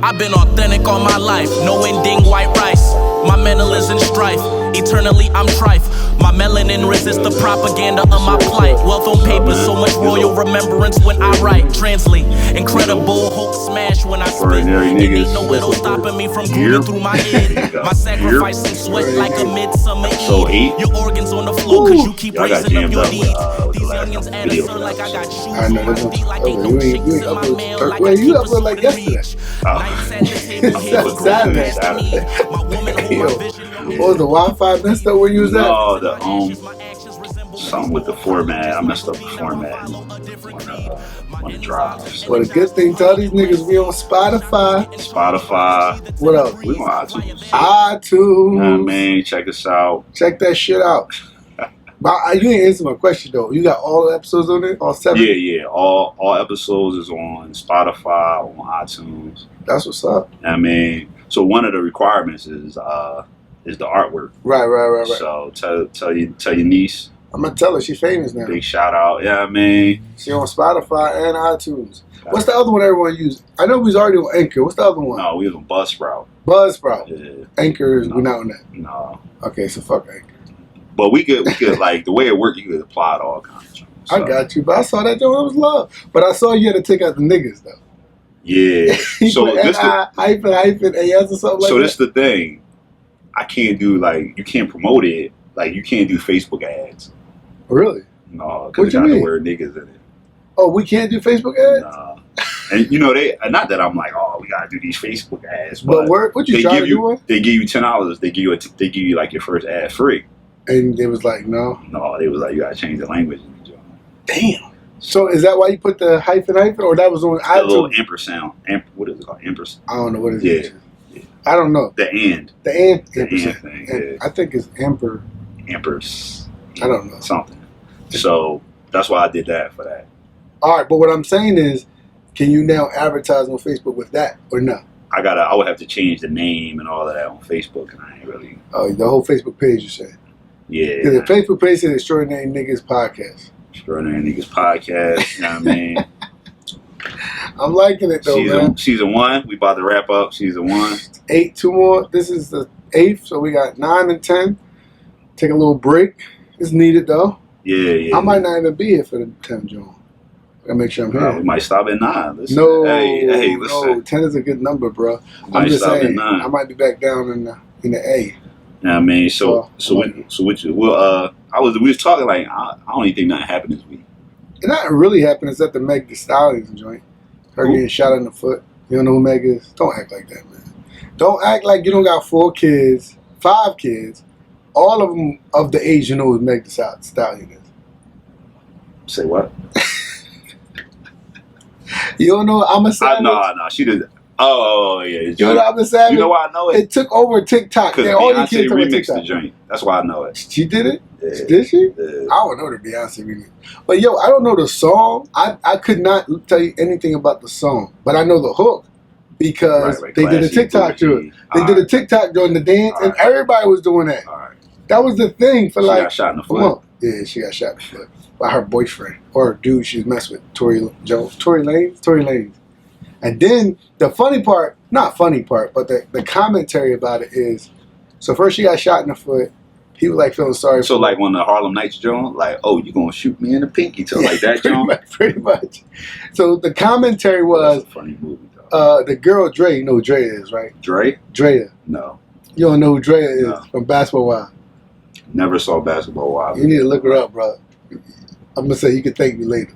I've been authentic all my life, no ending white rice. My mental is in strife, eternally I'm trife. My melanin resists the propaganda of my plight. Wealth on paper, so much royal remembrance when I write. Translate, incredible hope smash when I spit. And ain't no little stopping me from grooving through my head. My sacrifice and sweat like a midsummer Eve. Your organs on the floor cause you keep raising up your needs. These youngins add a sir like I got shoes on my feet. Like ain't no chicks in my mail like I keep a sweet reach. Nights at the table, heads growing past me. My woman hold my vision. What was the Wi-Fi messed up when you was at? No, something with the format. I messed up the format on the drive. Well, the good thing, tell these niggas we on Spotify. What else? We on iTunes. iTunes. Nah, man, check us out. Check that shit out. But you didn't answer my question though. You got all the episodes on it? All 7? Yeah. All episodes is on Spotify, on iTunes. That's what's up. I mean, so one of the requirements is the artwork. Right. So tell your niece. I'm gonna tell her she's famous now. Big shout out. Yeah, I mean. She on Spotify and iTunes. What's the other one everyone uses? I know we was already on Anchor. What's the other one? No, we was on Buzzsprout. Yeah. Anchor is no. we're not on that. No. Okay, so fuck Anchor. But we could like the way it worked, you could apply to all kinds of things. So. I got you, but I saw that joint, it was love. But I saw you had to take out the niggas though. Yeah. So this hyphen AS or something like that. So this the thing. I can't do you can't promote it. Like you can't do Facebook ads. Really? No, because you got the word niggas in it. Oh, we can't do Facebook ads? Nah. And they not that I'm like, oh, we gotta do these Facebook ads. But what you trying to do? They give you $10. They give you like your first ad free. And they was like, no. No, they was like, you gotta change the language. Damn. So is that why you put the hyphen, or that was on iTunes? The little ampersand. What is it called? Ampersand. I don't know what it is. Yeah. I don't know. The and. The and thing. Yeah. I think it's amper. Ampers. I don't know. Something. So that's why I did that for that. All right, but what I'm saying is, can you now advertise on Facebook with that or no? I would have to change the name and all of that on Facebook, and I ain't really. Oh, the whole Facebook page, you said? Yeah. The Facebook page says Extraordinary Niggas Podcast. Extraordinary Niggas Podcast, you know what I mean? I'm liking it though, man. Season 1, we about to wrap up season 1. 8, 2 more. This is the 8th, so we got 9 and 10. Take a little break. It's needed though. Yeah. I might not even be here for the 10th, John. I gotta make sure I'm here. We might stop at 9. Listen. No, hey, listen. No, 10 is a good number, bro. I'm just saying, at 9. I might be back down in the A. Yeah, I mean, so what you? Well, we was talking like I don't even think nothing happened this week. It not really happened except the Meg Thee Stallion joint. Her getting shot in the foot. You don't know who Meg is? Don't act like that, man. Don't act like you don't got 4 kids, 5 kids, all of them of the age you know who Meg Thee Stallion is. Say what? You don't know I'm a Savage? No, she did. Oh yeah. You know I'm a Savage? You know why I know it? It took over TikTok. Because Beyonce remixed the joint. That's why I know it. She did it? Yeah. Did she? Yeah. I don't know the Beyonce remix. But yo, I don't know the song. I could not tell you anything about the song. But I know the hook. Because they did a TikTok to it. They did a TikTok during the dance, and everybody was doing that. All right. That was the thing for she got shot in the foot. Yeah, she got shot in the foot by her boyfriend or dude she's messed with, Tory Lanez. And then the not funny part, but the commentary about it is, so first she got shot in the foot. He was like feeling sorry. So like when the Harlem Nights joint, like, oh, you gonna shoot me in the pinky toe like that joint? Pretty much. So the commentary was, that's a funny movie. The girl Dre, you know who Dre is, right? Drea. No. You don't know who Drea is from Basketball Wives. Never saw Basketball Wives. You need to look her up, bro. I'm gonna say you can thank me later.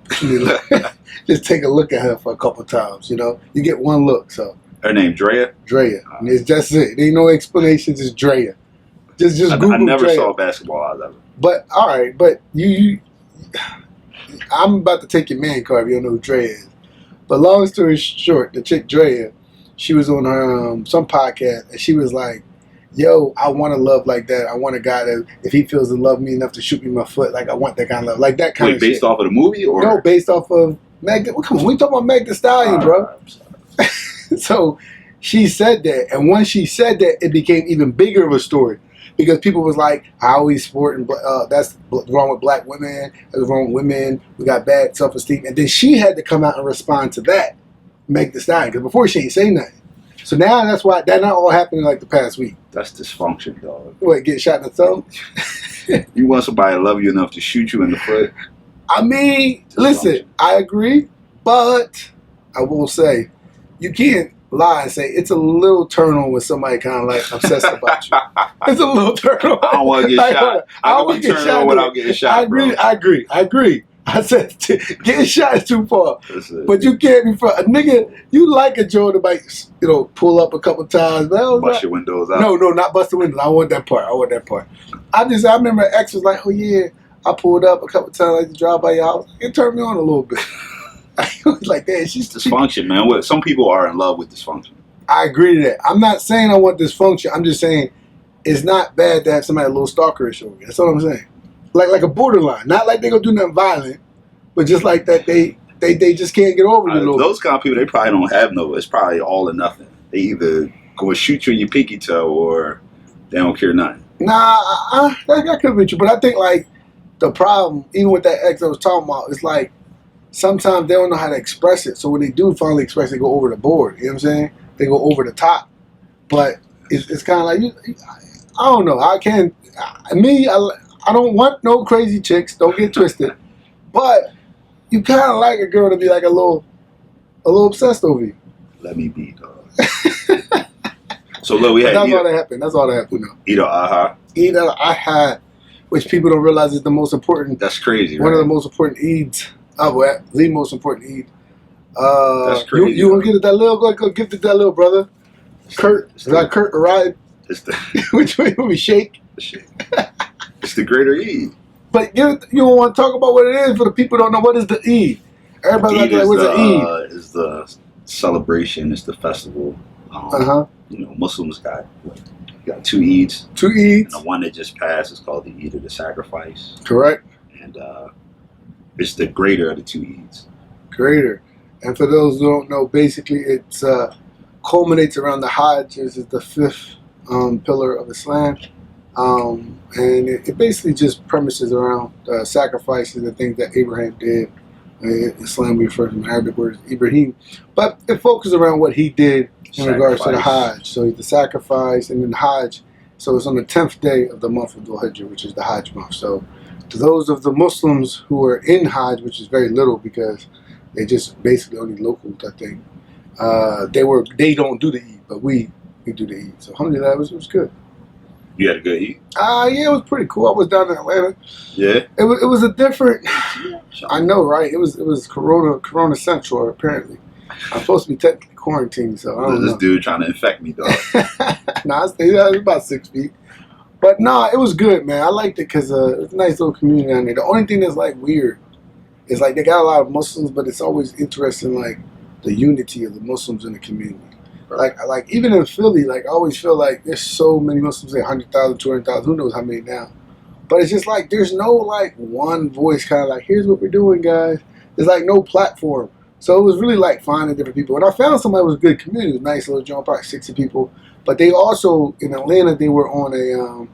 Just take a look at her for a couple times. You know, you get one look. So her name Drea. And it's just it. There ain't no explanations. It's Drea. Just Google. I never Drea. saw Basketball Wives ever. But all right, but you, I'm about to take your man card if you don't know who Drea is. But long story short, the chick Drea, she was on her some podcast and she was like, yo, I want to love like that. I want a guy that, if he feels to love me enough to shoot me in my foot, like I want that kind of love. Like that kind of shit. Based off of the movie? Or? No, based off of Meg. Well, come on, we talking about Meg Thee Stallion, bro. So she said that. And once she said that, it became even bigger of a story. Because people was like, I always support, that's wrong with black women, that's wrong with women, we got bad self-esteem. And then she had to come out and respond to that, Meg Thee Stallion. Because before she ain't say nothing. So now that's why that not all happened in like the past week. That's dysfunction, dog. What, get shot in the thumb? You want somebody to love you enough to shoot you in the foot? I mean, listen, I agree, but I will say you can't lie and say it's a little turn on when somebody kind of like obsessed about you. It's a little turn on. I don't want to get Like, shot. I don't want to turn on without getting shot. I agree. I said getting shot is too far. But you can't be a nigga. You like a Joe to like, pull up a couple times. Bust your windows out. No, not bust the windows. I want that part. I remember X was like, oh yeah, I pulled up a couple times like to drive by your house. It turned me on a little bit. I was like, that she's dysfunction, man. What some people are in love with dysfunction. I agree to that. I'm not saying I want dysfunction. I'm just saying it's not bad to have somebody a little stalkerish over you. That's all I'm saying. Like a borderline. Not like they gonna do nothing violent, but just like that they just can't get over you. Those kind of people, they probably don't have no. It's probably all or nothing. They either go and shoot you in your pinky toe or they don't care nothing. Nah, that could be true. But I think like the problem, even with that ex I was talking about, it's like sometimes they don't know how to express it. So when they do finally express it, they go over the board. You know what I'm saying? They go over the top. But it's kind of like I don't know. I don't want no crazy chicks. Don't get twisted. But you kind of like a girl to be like a little obsessed over you. Let me be, dog. So look, we had. That's all that happened. That's all that happened. Eid al-Adha. Eid al-Adha, which people don't realize is the most important. That's crazy. One right? of the most important Eids. The most important Eid. That's crazy. You want to give it that little? Go give it that little brother. Kurt. Is that Kurt right? Which way will we shake? It's the greater Eid. But you don't want to talk about what it is for the people who don't know what is the Eid. Everybody's like, what's the Eid? It's the celebration. It's the festival. Muslims got 2 Eids. 2 Eids. And the one that just passed is called the Eid of the Sacrifice. Correct. And it's the greater of the 2 Eids. Greater. And for those who don't know, basically it culminates around the Hajj, which is the 5th pillar of Islam. And it basically just premises around sacrifices and things that Abraham did. Islam refers to the Arabic word Ibrahim. But it focuses around what he did in regards to the Hajj. So the sacrifice and then the Hajj. So it's on the 10th day of the month of Dhul Hijjah, which is the Hajj month. So to those of the Muslims who are in Hajj, which is very little because they just basically only locals, I think, they don't do the Eid, but we do the Eid. So alhamdulillah, it was good. You had a good Eid? Yeah, it was pretty cool. I was down in Atlanta. Yeah? It was a different, I know, right? It was Corona Central, apparently. I'm supposed to be technically quarantined, so I don't know. This dude trying to infect me, dog. Nah, it was about 6 feet. But nah, it was good, man. I liked it because it's a nice little community down there. The only thing that's like weird is like they got a lot of Muslims, but it's always interesting, like the unity of the Muslims in the community. Like even in Philly, like I always feel like there's so many Muslims, like 100,000, 200,000, who knows how many now. But it's just like there's no like one voice, kind of like here's what we're doing, guys. There's like no platform. So it was really like finding different people. And I found somebody who was a good community, it was a nice little joint, probably 60 people. But they also, in Atlanta, they were on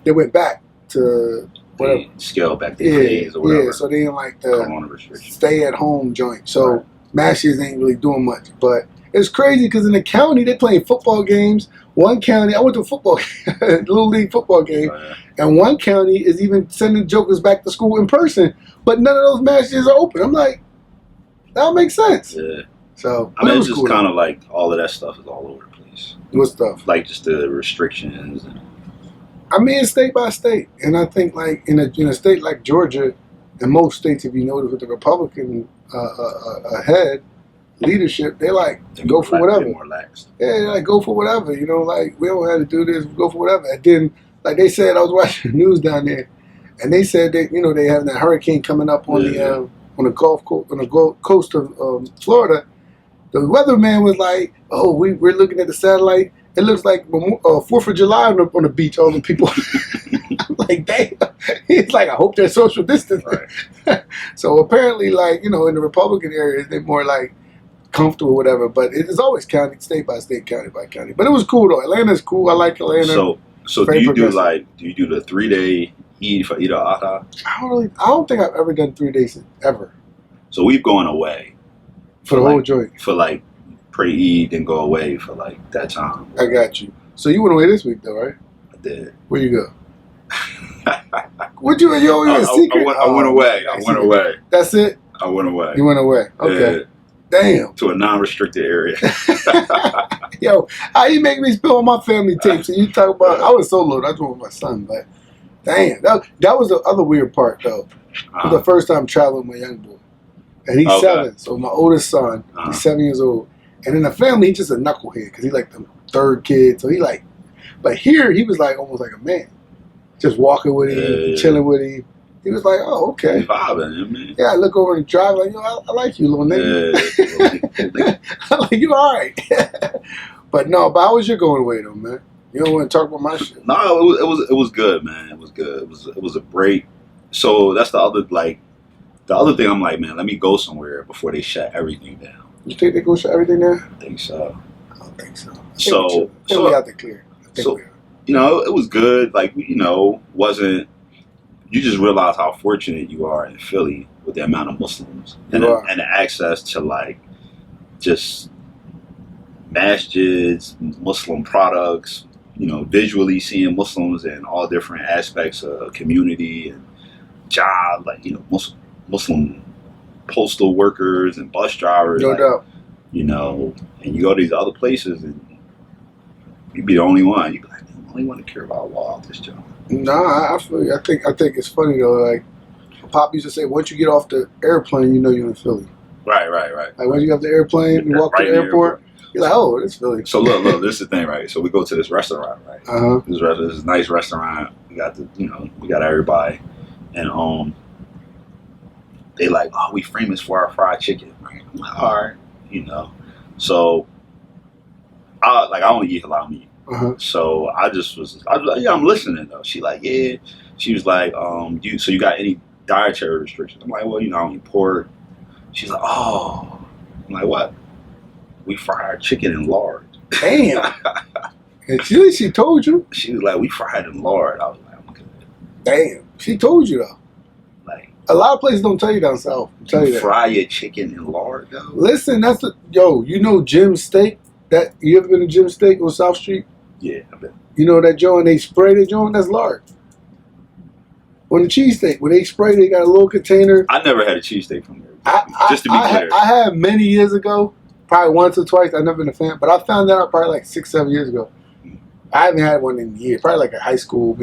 they went back to whatever. They scaled back their days or whatever. Yeah, so they didn't like the Corona restrictions. Stay at home joint. So masses ain't really doing much. But it's crazy because in the county, they playing football games. One county, I went to a football Little League football game, and one county is even sending jokers back to school in person. But none of those matches are open. I'm like, that makes sense. Yeah. So I mean, it's just kind of like all of that stuff is all over the place. What stuff? Like just the restrictions. I mean, it's state by state, and I think like in a state like Georgia, and most states, if you notice, with the Republican head leadership, they like go for whatever. More lax. Yeah, they like go for whatever. You know, like we don't have to do this. Go for whatever. And then, like they said, I was watching the news down there, and they said that they have that hurricane coming up on the Gulf Coast of Florida. The weatherman was like, "Oh, we're looking at the satellite. It looks like 4th of July on the beach. All the people." I'm like, damn. He's like, I hope they're social distancing. Right. So apparently, like in the Republican areas, they're more like comfortable, or whatever. But it's always county, state by state, county by county. But it was cool though. Atlanta's cool. I like Atlanta. So do you do the 3-day Eid for Eid al-Adha? I don't think I've ever done 3 days ever. So we've gone away for the whole joint for like pre-Eid didn't go away for like that time. I got you. So you went away this week, though, right? I did. Where you go? What you? Yo, you a secret? I went away. I went away. That's it. I went away. You went away. Okay. Yeah, Damn. to a non-restricted area. Yo, how you make me spill on my family tapes and you talk about? I was solo. That's with my son, but damn, that was the other weird part though. It was the first time traveling with my young boy, and he's 7. So my oldest son, he's 7 years old, and in the family he's just a knucklehead because he's like the 3rd kid. So he like, but here he was like almost like a man, just walking with him, chilling with him. He was like, oh, okay. Vibing, man. Yeah, I look over and drive like, yo, I like you, little nigga. Yeah. I'm like, you all right. But how was your going away, though, man? You don't want to talk about my shit. No, it was good, man. It was good. It was a break. So that's the other thing. I'm like, man, let me go somewhere before they shut everything down. You think they go shut everything down? I think so. I don't think so. So we out there clear. You know, it was good. Like, you know, wasn't. You just realize how fortunate you are in Philly with the amount of Muslims and the access to like just masjids, Muslim products, you know, visually seeing Muslims in all different aspects of community and job, like, you know, Muslim postal workers and bus drivers. No doubt. You know, and you go to these other places and you be the only one. You be like, I'm the only one to care about Allah out this job. Nah, I feel you. I think it's funny though. Like Pop used to say, once you get off the airplane, you know you're in Philly. Right. Like once you get off the airplane, you walk to the airport, you're like, oh, it's Philly. So look, this is the thing, right? So we go to this restaurant, right? This is a nice restaurant. We got we got everybody, and they like, oh, we famous for our fried chicken, right? I'm like, all right, you know. So I only eat halal meat. So I was like, yeah, I'm listening though. She like, yeah. She was like, you got any dietary restrictions? I'm like, well, you know, I don't eat pork. She's like, oh. I'm like, what? We fry our chicken in lard. Damn. And she told you? She was like, we fry it in lard. I was like, I'm good. Damn. She told you though. Like, a lot of places don't tell you down south. You fry your chicken in lard though? Listen, you know Jim's Steak? You ever been to Jim's Steak on South Street? Yeah, I bet. You know that joint, they spray the joint, that's lard. On the cheesesteak, when they spray, they got a little container. I never had a cheesesteak from there. Just to be clear. I had many years ago, probably once or twice. I've never been a fan, but I found that out probably like 6-7 years ago. I haven't had one in years, probably like a high school,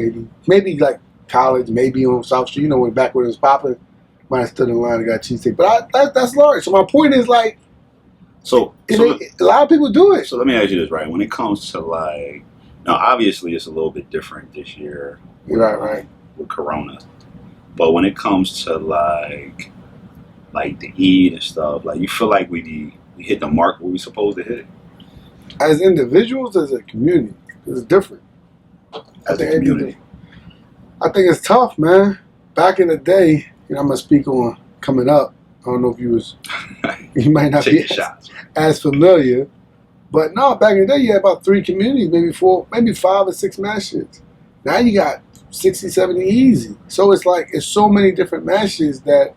maybe like college, maybe on South Street. You know, back when it was popping, might have stood in line and got cheesesteak. But that's large. So my point is like, a lot of people do it. So let me ask you this, right? When it comes to like, now obviously it's a little bit different this year. Right. With Corona, but when it comes to like the Eid and stuff, like you feel like we hit the mark where we supposed to hit it? As individuals, as a community, it's different. As a community, I think it's tough, man. Back in the day, I'm gonna speak on coming up. I don't know if you might not be as familiar, but no, back in the day you had about 3 communities, maybe 4, maybe 5 or 6 masjids. Now you got 60, 70 easy. So it's like, it's so many different masjids that,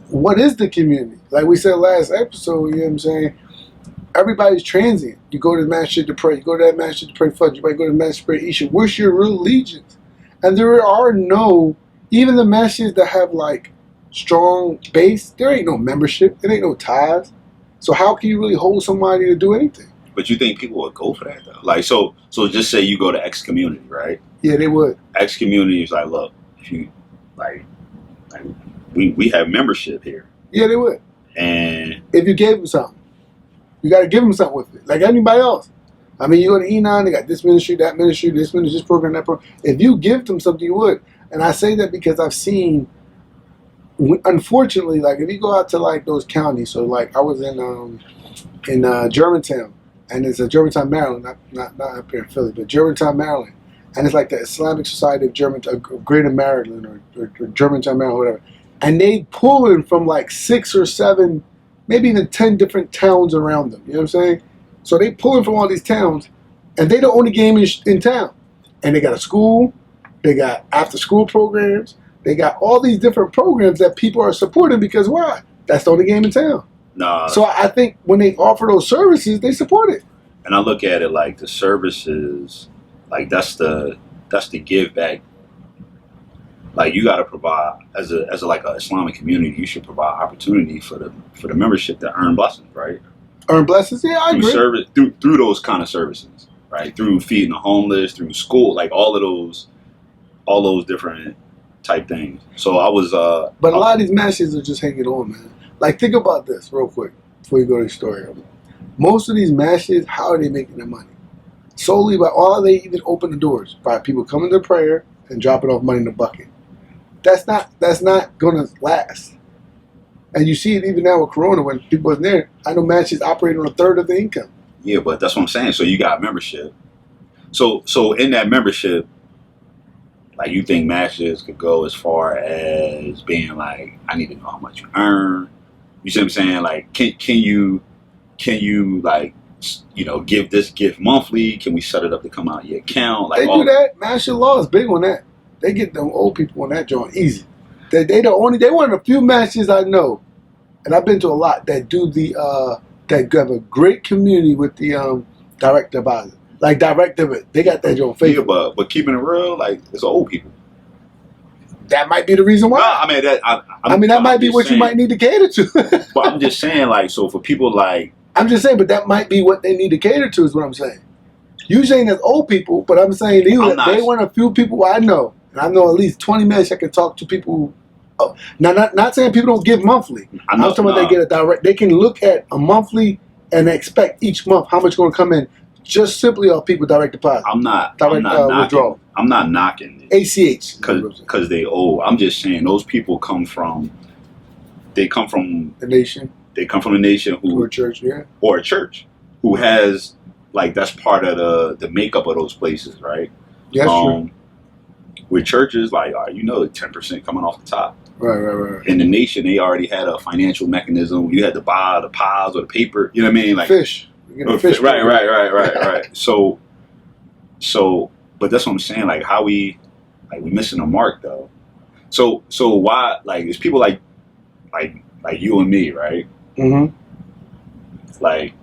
what is the community? Like we said last episode, you know what I'm saying? Everybody's transient. You go to the masjid to pray. You go to that masjid to pray Fajr. You might go to the masjid to pray Isha. What's your real allegiance? And there are no, even the masjids that have like strong base, there ain't no membership. There ain't no ties. So how can you really hold somebody to do anything? But you think people would go for that though? Like, so just say you go to X community, right? Yeah, they would. X community is like, look, if you like we have membership here. Yeah, they would. And if you gave them something, you got to give them something with it, like anybody else. I mean, you go to E9, they got this ministry, that ministry, this ministry, this program, that program. If you give them something, you would. And I say that because I've seen, unfortunately, like if you go out to like those counties, so like I was in Germantown, and it's a Germantown, Maryland, not up here in Philly, but Germantown, Maryland, and it's like the Islamic Society of Greater Maryland or Germantown, Maryland, whatever, and they pull in from like 6 or 7, maybe even 10 different towns around them. You know what I'm saying? So they pull in from all these towns, and they the only game in town, and they got a school, they got after-school programs, they got all these different programs that people are supporting because why? That's the only game in town. Nah. So I think when they offer those services, they support it. And I look at it like the services, like that's the give back. Like you got to provide as a like a Islamic community, you should provide opportunity for the membership to earn blessings, right? Earn blessings, yeah, I agree. Service through those kind of services, right? Through feeding the homeless, through school, like all those different type things. So I was but a lot of these masses are just hanging on, man. Like think about this real quick before you go to the story. Most of these masses, how are they making their money? Solely by all they even open the doors by people coming to prayer and dropping off money in the bucket. That's not gonna last. And you see it even now with Corona when people wasn't there. I know matches operate on a third of the income. Yeah, but that's what I'm saying. So you got membership. So in that membership, like you think matches could go as far as being like, I need to know how much you earn. You see what I'm saying? Like, can you like, you know, give this gift monthly? Can we set it up to come out of your account? Like they do that. Martial law is big on that. They get them old people on that joint easy. They one of the few matches I know, and I've been to a lot that do the that have a great community with the direct deposit, like direct debit. They got that joint faithful. Yeah, but keeping it real, like it's old people. That might be the reason why. No, I mean that might be what you might need to cater to. But I'm just saying, like, so for people like, I'm just saying, but that might be what they need to cater to. Is what I'm saying. You saying that's old people, but I'm saying to you that they one of the few people I know. And I know at least 20 minutes I can talk to people. Now, not saying people don't give monthly. I'm talking about they get a direct. They can look at a monthly and expect each month how much going to come in, just simply off people direct deposit. I'm not withdrawal. I'm not knocking it. ACH because they old. I'm just saying those people come from the nation. They come from a nation or a church, yeah, or a church who has like that's part of the makeup of those places, right? Yeah, that's true. With churches, like, 10% coming off the top. Right. In the nation, they already had a financial mechanism. You had to buy the pies or the paper. You know what I mean? Like fish. Fish. Right. So, but that's what I'm saying. Like, how we missing the mark though. So why? Like, it's people like you and me, right? Mm-hmm. Like,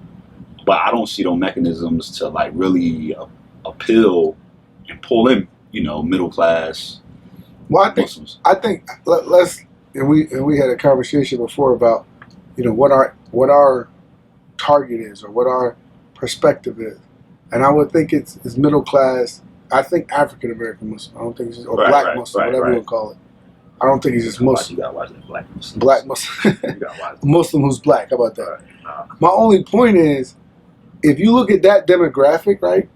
but I don't see those mechanisms to like really appeal and pull in. You know, middle class. Well, I think let's and we had a conversation before about, you know, what our target is or what our perspective is, and I would think it's middle class. I think African American Muslim. I don't think it's just, or Black Muslim, whatever you want to call it. I don't think he's just Muslim. You gotta watch that Black Muslim. Black Muslim. You gotta watch that. Muslim who's black. How about that? My only point is, if you look at that demographic, right?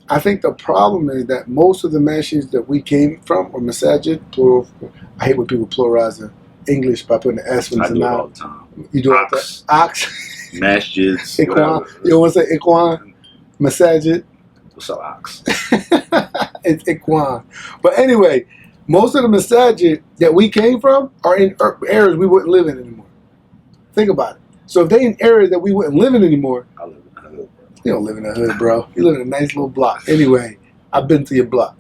I think the problem is that most of the masjids that we came from were masajid, plural. I hate when people pluralize the English by putting the S in the mouth. All the time. You do it all the time. Ox. Masjids. Ikhwan. You want to say Ikhwan? Masajid. What's up, Ox? It's Ikhwan. But anyway, most of the masajid that we came from are in areas we wouldn't live in anymore. Think about it. So if they in areas that we wouldn't live in anymore, I live in the hood, bro. You don't live in the hood, bro. You live in a nice little block. Anyway, I've been to your block.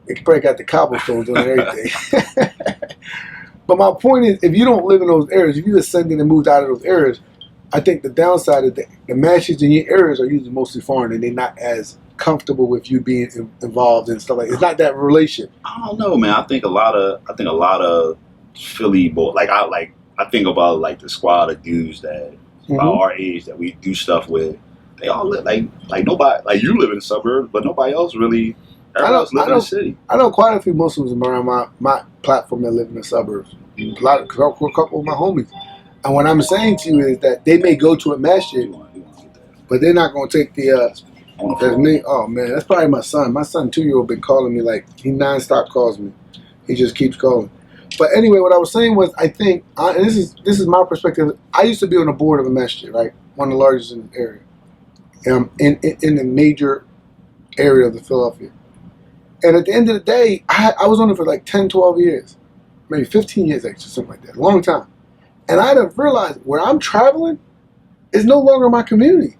It probably got the cobblestones on it and everything. But my point is, if you don't live in those areas, if you ascended and moved out of those areas, I think the downside is that the masjids in your areas are usually mostly foreign and they're not as comfortable with you being involved and stuff like that. It's not that relation. I don't know, man. I think a lot of Philly boys, I think about like the squad of dudes that about our age that we do stuff with. They all live like nobody, like you live in the suburbs, but nobody else really. Everybody else live in the city. I know quite a few Muslims around my platform that live in the suburbs. A couple of my homies. And what I'm saying to you is that they may go to a masjid, but they're not going to take the. That's me. Oh man, that's probably my son. My son, 2-year-old, been calling me like he nonstop calls me. He just keeps calling. But anyway, what I was saying was, I think, and this is my perspective. I used to be on the board of a masjid, right, one of the largest in the area, in the major area of the Philadelphia. And at the end of the day, I was on it for like 10, 12 years, maybe 15 years actually, something like that, a long time. And I had realized where I'm traveling is no longer my community.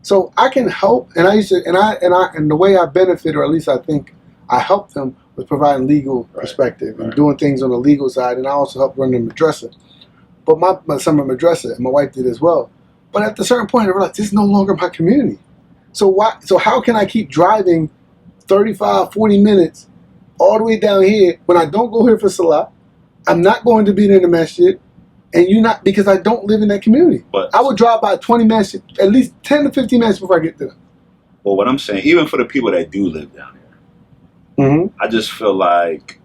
So I can help, and I used to, and the way I benefit, or at least I think I help them, was providing legal perspective and doing things on the legal side, and I also help run the madrasa. But my son went madrasa, and my wife did as well. But at a certain point, I realized this is no longer my community. So why? So how can I keep driving 35, 40 minutes all the way down here when I don't go here for salah? I'm not going to be in the masjid, and you're not, because I don't live in that community. But I would drive by 20 masjid, at least 10 to 15 minutes before I get there. Well, what I'm saying, even for the people that do live down here, Mm-hmm. I just feel like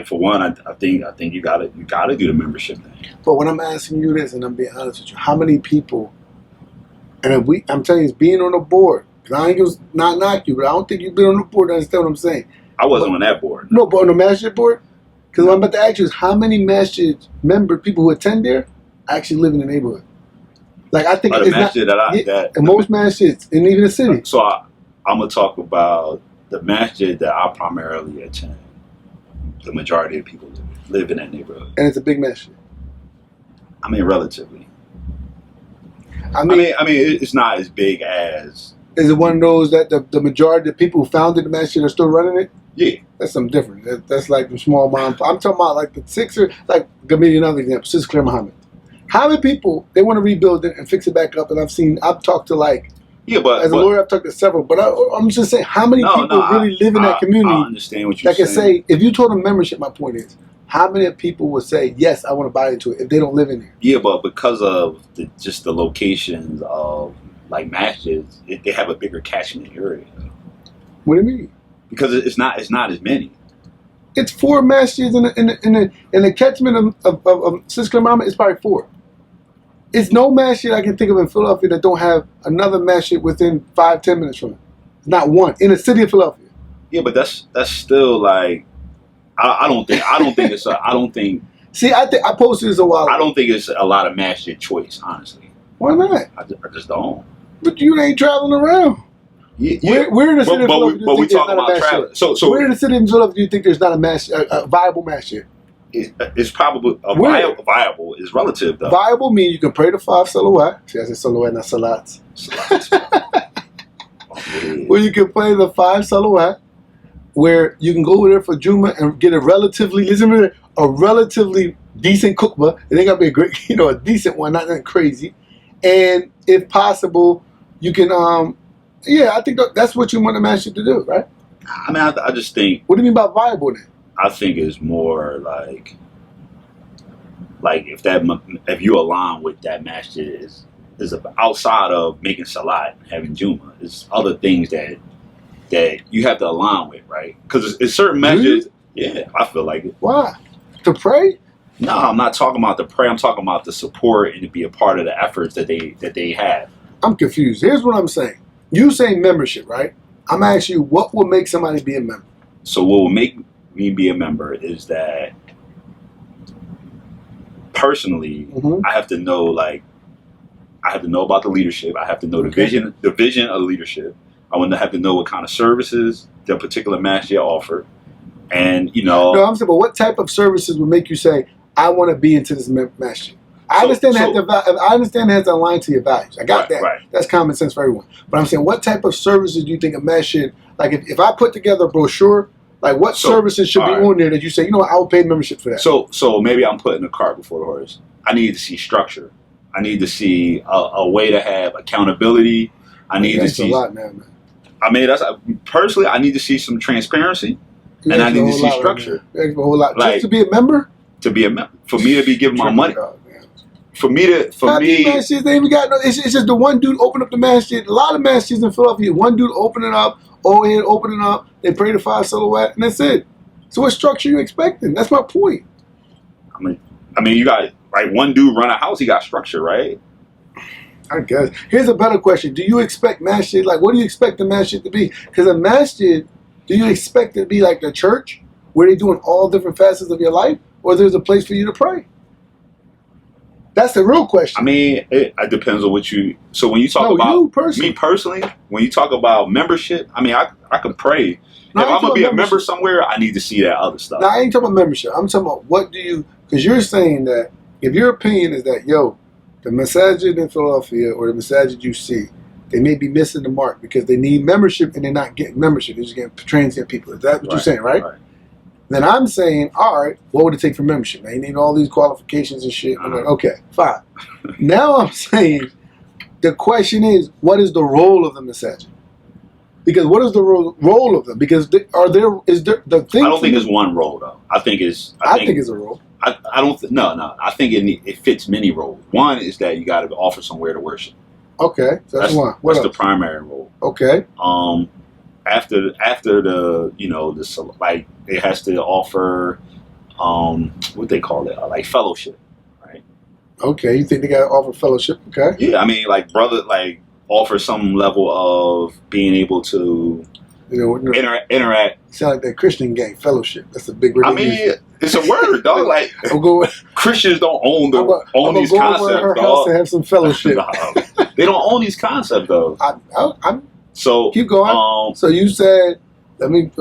for one, I think you gotta do the membership thing. But when I'm asking you this, and I'm being honest with you, how many people? And I'm telling you, it's being on the board. 'Cause I ain't gonna not knock you, but I don't think you've been on the board to understand what I'm saying. I wasn't on that board. No, but on the masjid board, because what I'm about to ask you is how many masjid people who attend there actually live in the neighborhood. Like I think The it's masjid not, and most masjids, and even the city. So I'm gonna talk about the masjid that I primarily attend. The majority of people live in that neighborhood. And it's a big masjid. I mean, relatively. I mean, It's not as big as. is it one of those that the majority of the people who founded the masjid are still running it? Yeah. That's something different. That's like the small mom. I'm talking about like the Sixer, like, give me another example, Sister Claire Muhammad. How many people, they want to rebuild it and fix it back up, and I've talked to like, as a lawyer, I've talked to several, but I'm just saying, how many people really live in that community I understand what you're that can saying. say, if you told them membership, my point is, how many people would say, yes, I want to buy into it if they don't live in there? Yeah, but because of just the locations of like masjids, they have a bigger catchment area. What do you mean? Because it's not as many. It's 4 masjids in the catchment of Sister Claire Muhammad. It's probably 4. It's no masjid I can think of in Philadelphia that don't have another masjid within 5-10 minutes from it. It's not one in the city of Philadelphia. Yeah, but that's still like I don't think. See, I posted this a while ago. I don't think it's a lot of masjid choice, honestly. Why not? I just don't. But you ain't traveling around. Yeah. Where in the city of Philadelphia but we do you think talking there's not a about travel. masjid? So where in the city of Philadelphia do you think there's not a viable masjid? It's probably viable is relative though. Viable means you can pray the 5 salawat. See, I said salawat, not salats. Where you can play the 5 salawat, where you can go over there for Juma and get a relatively decent khutbah. It ain't got to be a great, a decent one, not nothing crazy. And if possible, you can, I think that's what you want a masjid to do, right? I mean, I just think. What do you mean by viable then? I think it's more like if you align with that masjid is outside of making salat and having Juma, it's other things that you have to align with, right? Because it's certain masjids. Yeah, I feel like it. Why? To pray? No, I'm not talking about the prayer. I'm talking about the support and to be a part of the efforts that they have. I'm confused. Here's what I'm saying. You say membership, right? I'm asking you, what will make somebody be a member? So what will make me be a member is that personally, I have to know about the leadership. I have to know the vision of leadership. I want to have to know what kind of services the particular masjid offer, and No, I'm saying, but what type of services would make you say, I want to be into this masjid? I understand it has to align to your values. I got that. Right. That's common sense for everyone. But I'm saying, what type of services do you think a masjid, like if I put together a brochure, like what services should be on there that you say, I will pay membership for that? So maybe I'm putting the cart before the horse. I need to see structure. I need to see a way to have accountability. I need to see a lot now, man. I mean, personally, I need to see some transparency, and I need to see structure. Right, a whole lot. Just to be a member? To be a member. For me to be giving my money. For me. Masjids, they even got it's just the one dude open up the masjid. A lot of masjids in Philadelphia, one dude opening up, opening up, they pray the 5 salawat, and that's it. So what structure are you expecting? That's my point. I mean, you got one dude run a house, he got structure, right? I guess. Here's a better question. Do you expect masjid, what do you expect the masjid to be? Because a masjid, do you expect it to be like the church, where they're doing all different facets of your life, or there's a place for you to pray? That's the real question. I mean, it depends on what you. So when you talk about me personally, when you talk about membership, I mean, I can pray. If I'm gonna be a member somewhere, I need to see that other stuff. No, I ain't talking about membership. I'm talking about because you're saying that if your opinion is that the masajid in Philadelphia or the masajid you see, they may be missing the mark because they need membership and they're not getting membership. They're just getting transient people. Is that what you're saying, right? Then I'm saying, all right, what would it take for membership? Now, you need all these qualifications and shit. I'm like, okay, fine. Now I'm saying, the question is, what is the role of the masajid? Because what is the role of them? Because the thing? I don't think it's one role though. I think it's a role. I don't. No. I think it fits many roles. One is that you got to offer somewhere to worship. Okay, so that's one. That's the primary role. Okay. After the like it has to offer what they call it, like fellowship, right? Okay, you think they got to offer fellowship? Okay. Yeah, I mean, like offer some level of being able to interact. Sound like that Christian gang, fellowship. That's a big word. I mean, it's a word, dog. Like Christians don't own these concepts, her dog. house to have some fellowship. They don't own these concepts, though. So keep going. So you said, I'm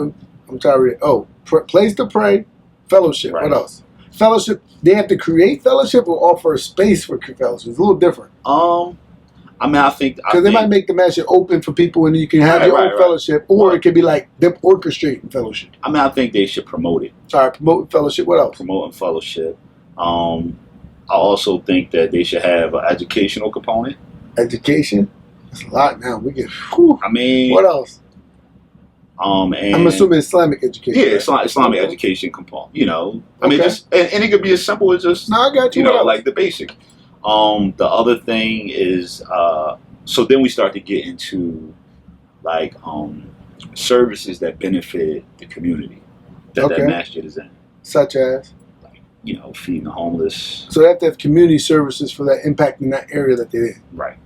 trying to read it. Place to pray, fellowship. Right. What else? Fellowship. They have to create fellowship or offer a space for fellowship. It's a little different. I mean, I think because they might make the masjid open for people, and you can have your own fellowship, or it could be like them orchestrating fellowship. I mean, I think they should promote it. Sorry, promoting fellowship. What else? Promoting fellowship. I also think that they should have an educational component. Education. That's a lot now. We get. Whew. I mean, what else? And I'm assuming Islamic education. Yeah, right? Islamic education component. You know, I mean, just and it could be as simple as just. No, I got you. Like the basic. The other thing is, so then we start to get into like services that benefit the community that masjid is in, such as, like, feeding the homeless. So they have to have community services for that impact in that area that they're in. Right.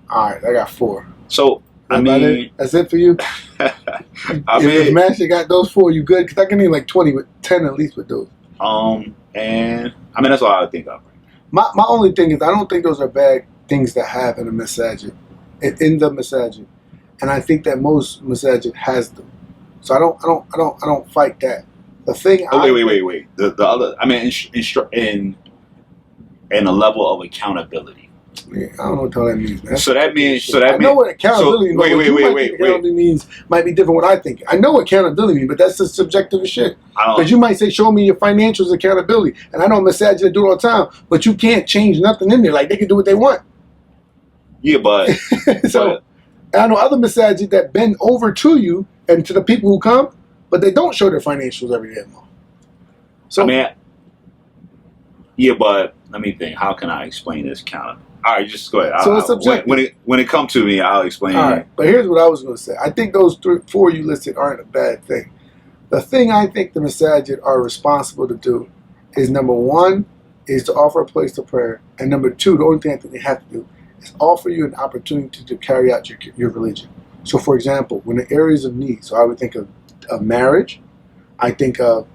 All right, I got 4. So I mean, that's it for you. If masjid got those 4, you good? Because I can name like 20 with 10 at least with those. And I mean that's all I would think of. My only thing is I don't think those are bad things to have in a masajid, in the masajid, and I think that most masajid has them. So I don't fight that. The thing. Wait. The other, I mean, in a level of accountability. Yeah, I don't know what that means, man. I know what accountability means. Wait. Accountability means might be different what I think. I know what accountability means, but that's just subjective as shit. Because you might say, show me your financials accountability. And I know masajid do it all the time, but you can't change nothing in there. Like, they can do what they want. Yeah, but... So, I know other masajid that bend over to you and to the people who come, but they don't show their financials every day anymore. So, I mean, yeah, but let me think. How can I explain this accountability? All right, just go ahead. So it's subjective. When it comes to me, I'll explain. All right, but here's what I was going to say. I think those 4 you listed aren't a bad thing. The thing I think the masajid are responsible to do is, number 1, is to offer a place to prayer, and number 2, the only thing I think they have to do is offer you an opportunity to carry out your religion. So, for example, when the areas of need, so I would think of marriage, I think of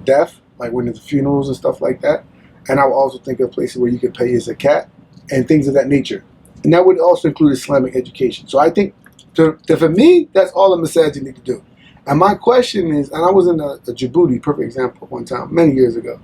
death, like when there's funerals and stuff like that. And I would also think of places where you could pay your zakat and things of that nature. And that would also include Islamic education. So I think, for me, that's all the masajid need to do. And my question is, and I was in a Djibouti, perfect example, one time, many years ago.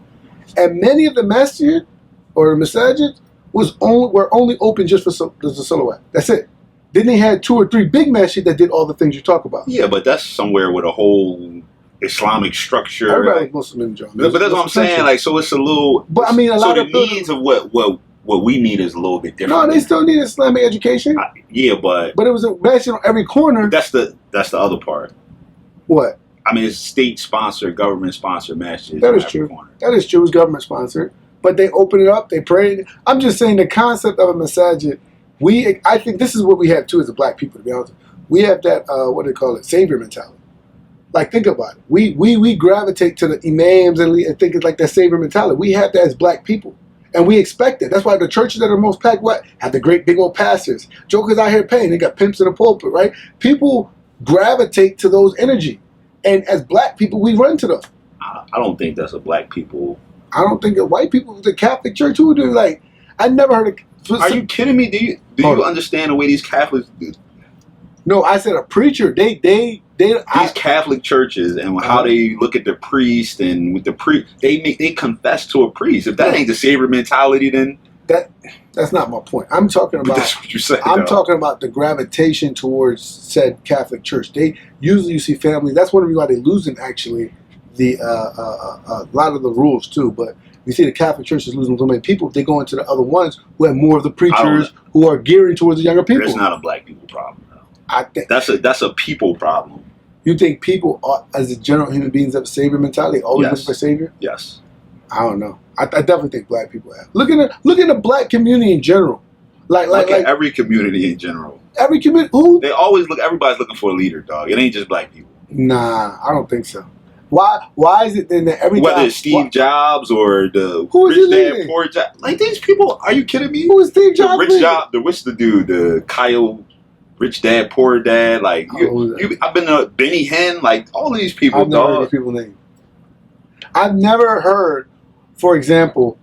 And many of the masjid, or the masajid, were only open just for the salawat. That's it. Then they had 2 or 3 big masjid that did all the things you talk about. Yeah, but that's somewhere with a whole Islamic structure. Everybody Muslim in John. But that's what I'm saying. Like, so it's a little. But I mean, a lot of the needs of what we need is a little bit different. No, they still need Islamic education. Yeah, but it was a masjid on every corner. That's the other part. What? I mean, it's state-sponsored, government-sponsored masjids. That is true. That is true. It's government-sponsored. But they open it up. They pray. I'm just saying the concept of a masajid, I think this is what we have, too, as a black people, to be honest. We have that, what do they call it, savior mentality. Like, think about it. We gravitate to the imams and think it's like that savior mentality. We have that as black people. And we expect it. That's why the churches that are most packed, have the great big old pastors. Jokers out here paying. They got pimps in the pulpit, right? People gravitate to those energy. And as black people, we run to them. I don't think that's a black people. I don't think that white people, the Catholic Church, who do, like, I never heard of. Are you kidding me? Do you understand the way these Catholics do? No, I said a preacher. These Catholic churches and how they look at the priest and with the priest, they confess to a priest. If that ain't the savior mentality, then that's not my point. I'm talking about. That's what you're saying. I'm talking about the gravitation towards said Catholic Church. They usually, you see families. That's one of the reasons why they're losing actually a lot of the rules too. But you see the Catholic Church is losing so many people. They go into the other ones who have more of the preachers who are gearing towards the younger people. It's not a black people problem, though. I think that's a people problem. You think people are, as a general human beings, have a savior mentality? Always looking for a savior? Yes. I don't know. I definitely think black people have. Look at the black community in general. Like every community in general. Every community. They always look. Everybody's looking for a leader, dog. It ain't just black people. Nah, I don't think so. Why is it then that every whether it's Steve Jobs or the rich dad poor dad, like these people? Are you kidding me? Who is Steve Jobs? What's the dude? The Kyle, rich dad, poor dad. Like I've been to Benny Hinn. Like all these people. I've never heard these people's names. I've never heard, for example,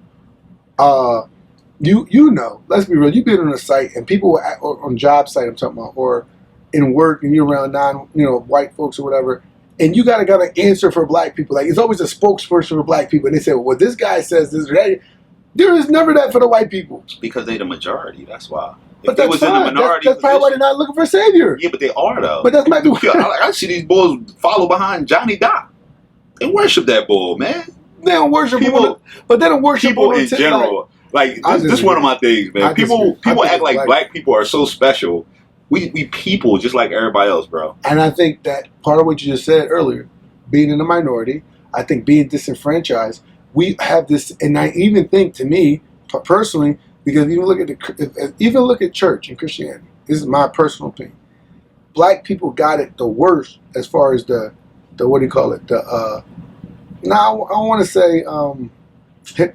you know, let's be real. You've been on a site and people or on job site. I'm talking about, or in work and you're around white folks or whatever. And you gotta answer for black people. Like it's always a spokesperson for black people. And they say, well, this guy says this or that. There is never that for the white people. Because they're the majority. That's why. But that's fine. In the minority that's probably why they're not looking for a savior. Yeah, but they are though. But that's might be. I see these bulls follow behind Johnny Doc. They worship that bull, man. They don't worship people, but they don't worship people in general. Like this is one of my things, man. People act like black people are so special. We people just like everybody else, bro. And I think that part of what you just said earlier, being in the minority, I think being disenfranchised, we have this, and I even think to me personally, because even look at church and Christianity. This is my personal opinion. Black people got it the worst as far as the what do you call it? Now I want to say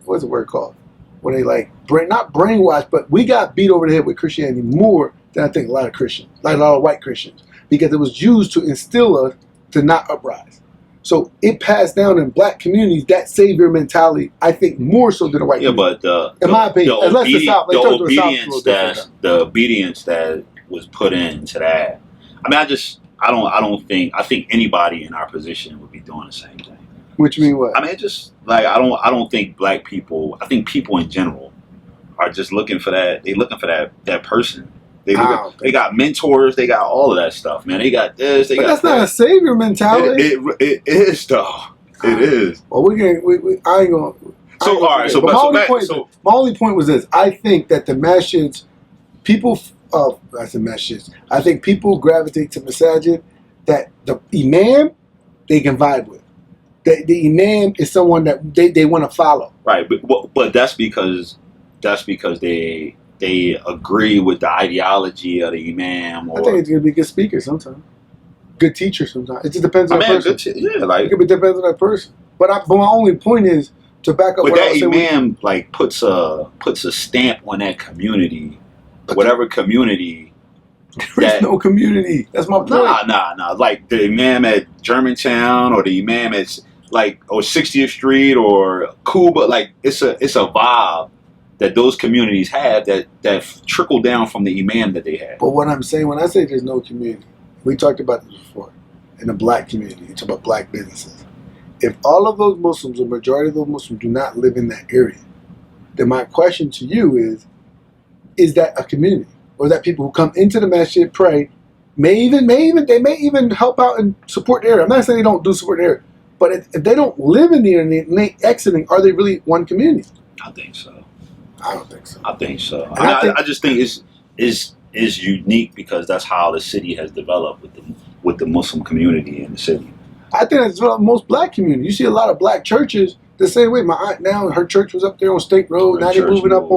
what's the word called? When they not brainwashed, but we got beat over the head with Christianity more than I think a lot of Christians, like a lot of white Christians, because it was used to instill us to not uprise. So it passed down in black communities that savior mentality, I think, more so than the white community. But in my opinion, the obedience that was put into that. I mean, I think anybody in our position would be doing the same thing. Which mean what? I mean, just like I don't think black people. I think people in general are just looking for that. They looking for that person. They got mentors. They got all of that stuff, man. They got this. But that's not a savior mentality. It is though. It is. Well, I ain't gonna. So all right. So my only point was this. I think that the masjids, people. I said masjids. I think people gravitate to masajid that the imam they can vibe with. The imam is someone that they want to follow. Right, but that's because they agree with the ideology of the imam. Or, I think it's gonna be a good speaker sometimes, good teacher sometimes. It just depends on the person. It depends on that person. But my only point is to back up. But that imam puts a stamp on that community, whatever community. There's no community. That's my point. Nah. Like the imam at Germantown or the imam at or 60th Street or Cuba. Like it's a vibe that those communities have that trickle down from the imam that they have. But what I'm saying, when I say there's no community, we talked about this before. In the black community, you talk about black businesses. If all of those Muslims, or majority of those Muslims, do not live in that area, then my question to you is that a community? Or is that people who come into the masjid, pray, they may even help out and support the area. I'm not saying they don't do support the area, but if they don't live in the area and they exiting, are they really one community? I think so. I don't think so. I think so. I just think it's unique because that's how the city has developed with the Muslim community in the city. I think that's most black communities. You see a lot of black churches the same way. My aunt now, her church was up there on State Road. Now they're moving up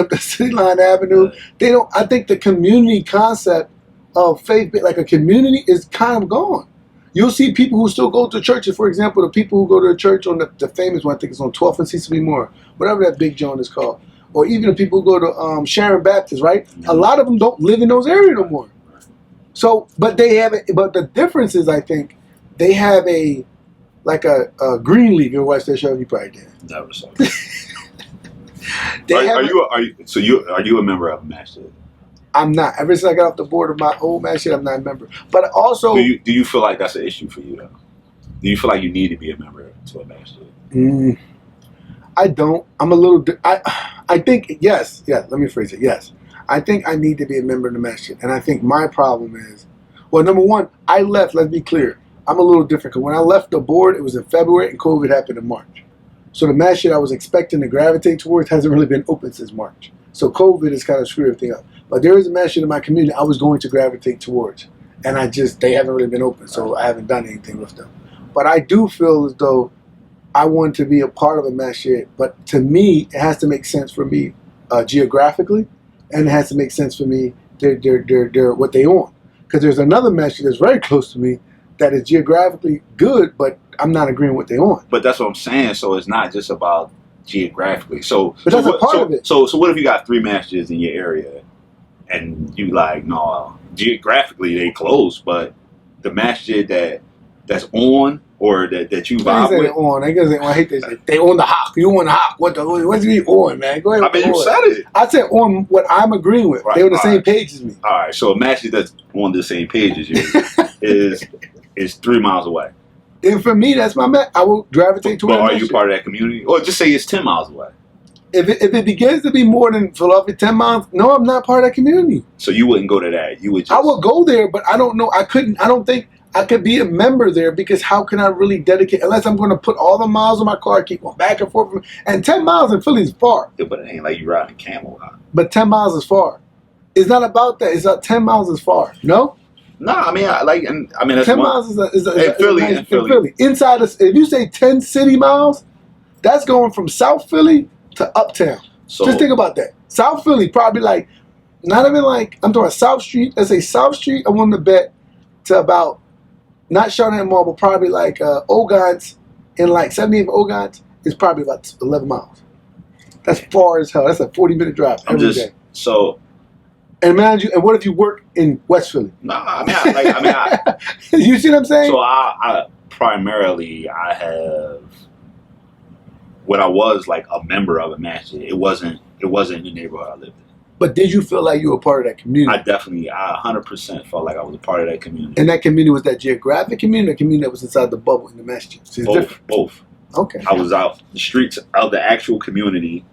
the City Line Avenue. Right. They don't. I think the community concept of faith, like a community, is kind of gone. You'll see people who still go to churches. For example, the people who go to a church on the famous one, I think it's on 12th and Cecily Moore, whatever that big joint is called, or even the people who go to Sharon Baptist. Right, mm-hmm. A lot of them don't live in those areas no more. So, but they have it. But the difference is, I think, they have a Green League. You ever watch that show? You probably did. Never saw it. Are you a member of a masjid? I'm not. Ever since I got off the board of my old masjid, I'm not a member. But also, do you feel like that's an issue for you though? Do you feel like you need to be a member to a masjid? I don't. I'm a little. I think yes. Let me phrase it. Yes, I think I need to be a member of the masjid, and I think my problem is, well, number one, I left. Let's be clear. I'm a little different. Because when I left the board, it was in February, and COVID happened in March. So the masjid I was expecting to gravitate towards hasn't really been open since March. So COVID has kind of screwed everything up. But there is a masjid in my community I was going to gravitate towards. And they haven't really been open, so I haven't done anything with them. But I do feel as though I want to be a part of a masjid. But to me, it has to make sense for me geographically, and it has to make sense for me they're what they own. Because there's another masjid that's very close to me that is geographically good, but I'm not agreeing with what they own. But that's what I'm saying. So it's not just about geographically. But that's a part of it. So what if you got 3 masjids in your area, and you like, no, geographically they close, but the masjid that's on or that you vibe with. I hate this. They own the hawk. You own the hawk. What do you mean on, man? Go ahead. I mean, you said it. I said on what I'm agreeing with. Right. They on the same page as me. All right. So a masjid that's on the same page as you is 3 miles away. And for me, that's my match. I will gravitate towards. But are you part of that community? Or just say it's 10 miles away. If it begins to be more than Philadelphia 10 miles, no, I'm not part of that community. So you wouldn't go to that. You would just... I would go there, but I don't know. I don't think I could be a member there, because how can I really dedicate, unless I'm going to put all the miles on my car, keep going back and forth. And 10 miles in Philly is far. Yeah, but it ain't like you riding a camel. But 10 miles is far. It's not about that. It's not 10 miles is far. No? No, I mean, that's 10 miles is in Philly. Inside, if you say 10 city miles, that's going from South Philly to Uptown. So, just think about that. South Philly, probably like, not even like, I'm talking South Street. Let's say South Street, I want to bet to about, not Charlotte Mall, but probably like Ogons, in like 78 Ogons, is probably about 11 miles. That's far as hell. That's a 40-minute drive every day. So, and man, and what if you work in West Philly? No, I you see what I'm saying? So I primarily have, when I was like a member of a masjid, it wasn't in the neighborhood I lived in. But did you feel like you were part of that community? I 100% felt like I was a part of that community. And that community was that geographic community, or community that was inside the bubble in the masjid? So both. Okay. I was out the streets of the actual community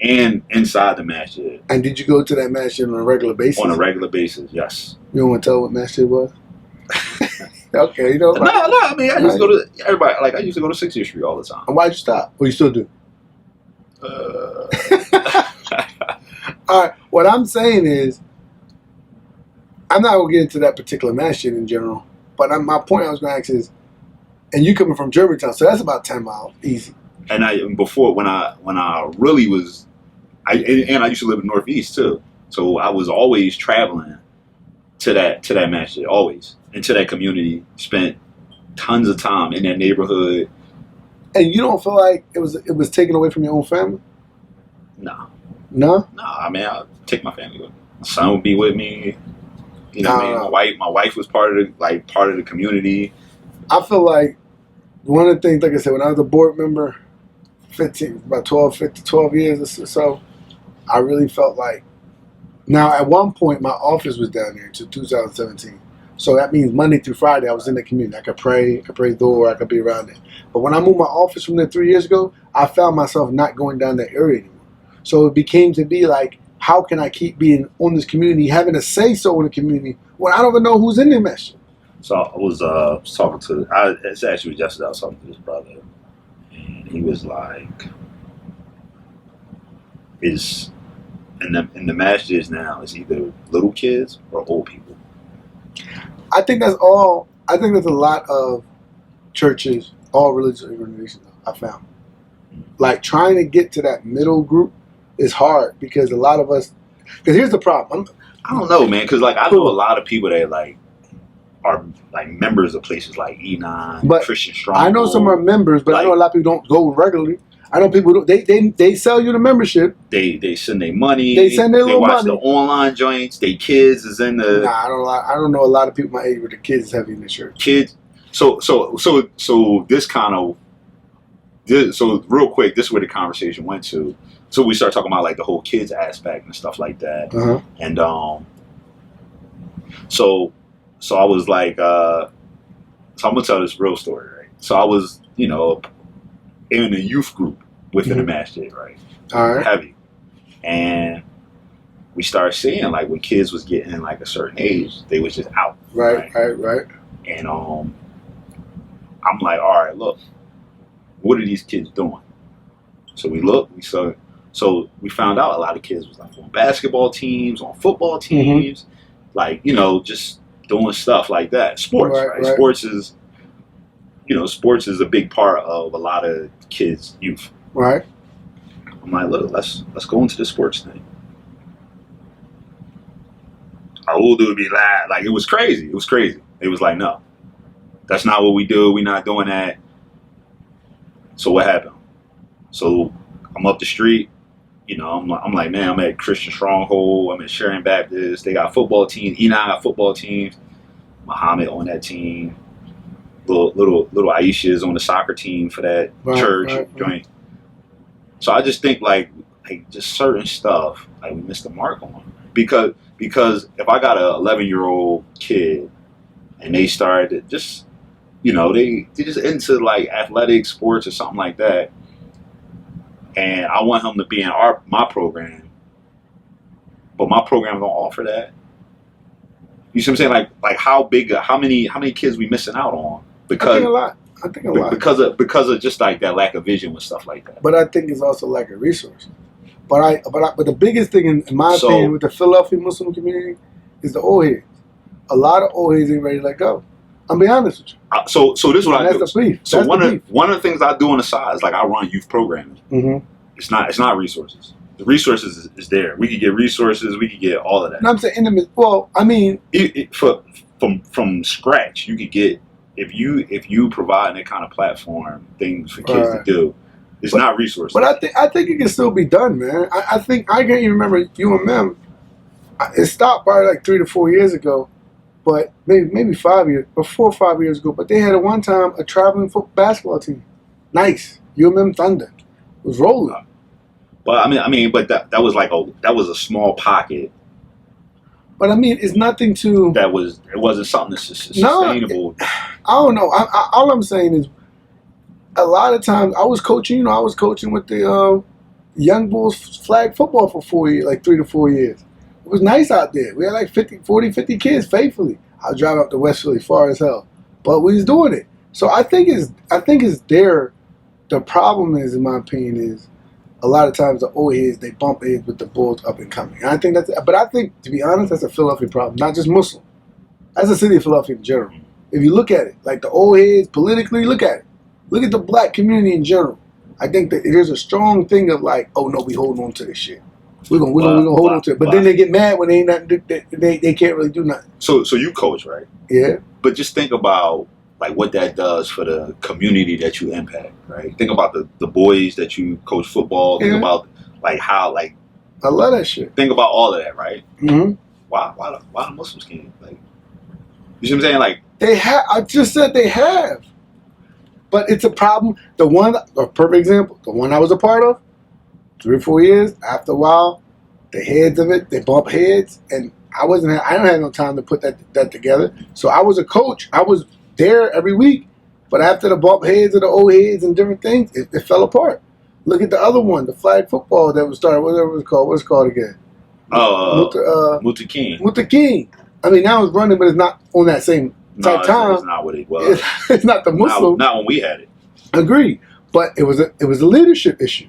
and inside the masjid. And did you go to that masjid on a regular basis? On a regular basis, yes. You don't want to tell what masjid was? Okay, you know. No. I mean, I used to go to everybody. Like I used to go to 60th Street all the time. And why'd you stop? Or you still do? All right. What I'm saying is, I'm not gonna get into that particular masjid in general. But my point I was gonna ask is, and you coming from Germantown, so that's about 10 miles, easy. And before, when I really was, I used to live in Northeast too, so I was always traveling to that masjid, always into that community. Spent tons of time in that neighborhood. And you don't feel like it was taken away from your own family? No. No? No, I mean, I'll take my family with me. My son would be with me. You know what I mean? My wife was part of the community. I feel like one of the things, like I said, when I was a board member, about 12 years or so, I really felt like, now at one point my office was down there until 2017. So that means Monday through Friday I was in the community. I could pray Dhuhr, I could be around it. But when I moved my office from there 3 years ago, I found myself not going down that area anymore. So it became to be like, how can I keep being on this community, having a say so in the community when I don't even know who's in the masjid? So I was talking to, it's actually yesterday I was talking to this brother, and he was like, in the masjids now, it's either little kids or old people. I think that's all. I think there's a lot of churches, all religious organizations I found. Like trying to get to that middle group is hard because a lot of us, because here's the problem. I don't know, man, because like I know a lot of people that like are like members of places like E9, but Christian Stronghold. I know some are members, but like, I know a lot of people don't go regularly. I know people who they sell you the membership. They send their money. They send their little money. They watch the online joints. They kids is in the. Nah, I don't know a lot of people my age where the kids is heavy in the church. Kids. So this kind of. So real quick, this is where the conversation went to. So we start talking about like the whole kids aspect and stuff like that. Uh-huh. And so I was like, so I'm gonna tell this real story, right? So I was, in a youth group within the masjid, right? All right. Heavy. And we started seeing like when kids was getting like a certain age, they was just out. Right. And I'm like, all right, look, what are these kids doing? So we looked, we saw, so we found out a lot of kids was like on basketball teams, on football teams, like, you know, just doing stuff like that. Sports, right? Sports is, you know, sports is a big part of a lot of kids' youth. Right. I'm like, look, let's go into the sports thing. Our old dude would be like, it was crazy. It was crazy. It was like, no, that's not what we do. We're not doing that. So what happened? So I'm up the street. You know, I'm like, man, I'm at Christian Stronghold. I'm at Sharon Baptist. They got football teams. Enoch got football teams. Muhammad on that team. Little Aisha is on the soccer team for that church joint. So I just think like just certain stuff like we missed the mark on, because if I got a 11-year-old kid and they started just, you know, they just into like athletic sports or something like that, and I want him to be in my program, but my program don't offer that. You see what I'm saying? Like how many kids we missing out on because I think a lot. Because of just like that lack of vision with stuff like that. But I think it's also lack of resources. But the biggest thing in my opinion with the Philadelphia Muslim community is the old heads. A lot of old heads ain't ready to let go. I'm be honest with you. So this is what I do. That's the beef. So one of the things I do on the side is like I run youth programming. Mm-hmm. It's not resources. The resources is there. We could get resources. We could get all of that. And I'm saying from scratch, you could get if you provide that kind of platform, things for kids to do. It's not resources. But I think it can still be done, man. I think I can't even remember UMM. It stopped probably like 3 to 4 years ago, but maybe 5 years, or 4 or 5 years ago. But they had at one time a traveling basketball team. Nice. UMM Thunder. It was rolling. But that was a small pocket. But I mean, it's nothing to. It wasn't something that's sustainable. No, I don't know. All I'm saying is, a lot of times I was coaching. I was coaching with the Young Bulls flag football for 3 to 4 years. It was nice out there. We had like 50 kids faithfully. I was driving up to West Philly, far as hell, but we was doing it. So I think it's there. The problem is, in my opinion, is a lot of times the old heads, they bump heads with the Bulls up and coming. And I think but I think, to be honest, that's a Philadelphia problem, not just Muslim. That's the city of Philadelphia in general. If you look at it, like the old heads, politically, look at it. Look at the black community in general. I think that there's a strong thing of like, oh no, we holding on to this shit. We're gonna hold on to it. But then they get mad when they ain't nothing. They can't really do nothing. So you coach, right? Yeah. But just think about like what that does for the community that you impact, right? Think about the boys that you coach football. Think about like how like. I love that shit. Think about all of that, right? Mm-hmm. Why the Muslims can't like? You see what I'm saying? Like they have. I just said they have. But it's a problem. A perfect example, the one I was a part of, 3 or 4 years, after a while, the heads of it, they bump heads, and I don't have no time to put that together. So I was a coach. I was there every week. But after the bump heads of the old heads and different things, it fell apart. Look at the other one, the flag football that was started, whatever it was called. What's it called again? Muta King. Muta King. I mean, now it's running, but it's not on that same time. It's not what it was. It's not the Muslim. Not when we had it. Agreed, but it was a leadership issue.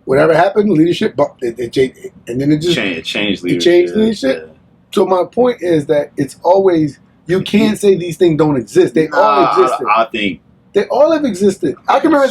Whatever happened, leadership, and then it just changed leadership. It changed leadership. Yeah. So my point is that it's always, you can't say these things don't exist. They all existed. I think they all have existed. I can remember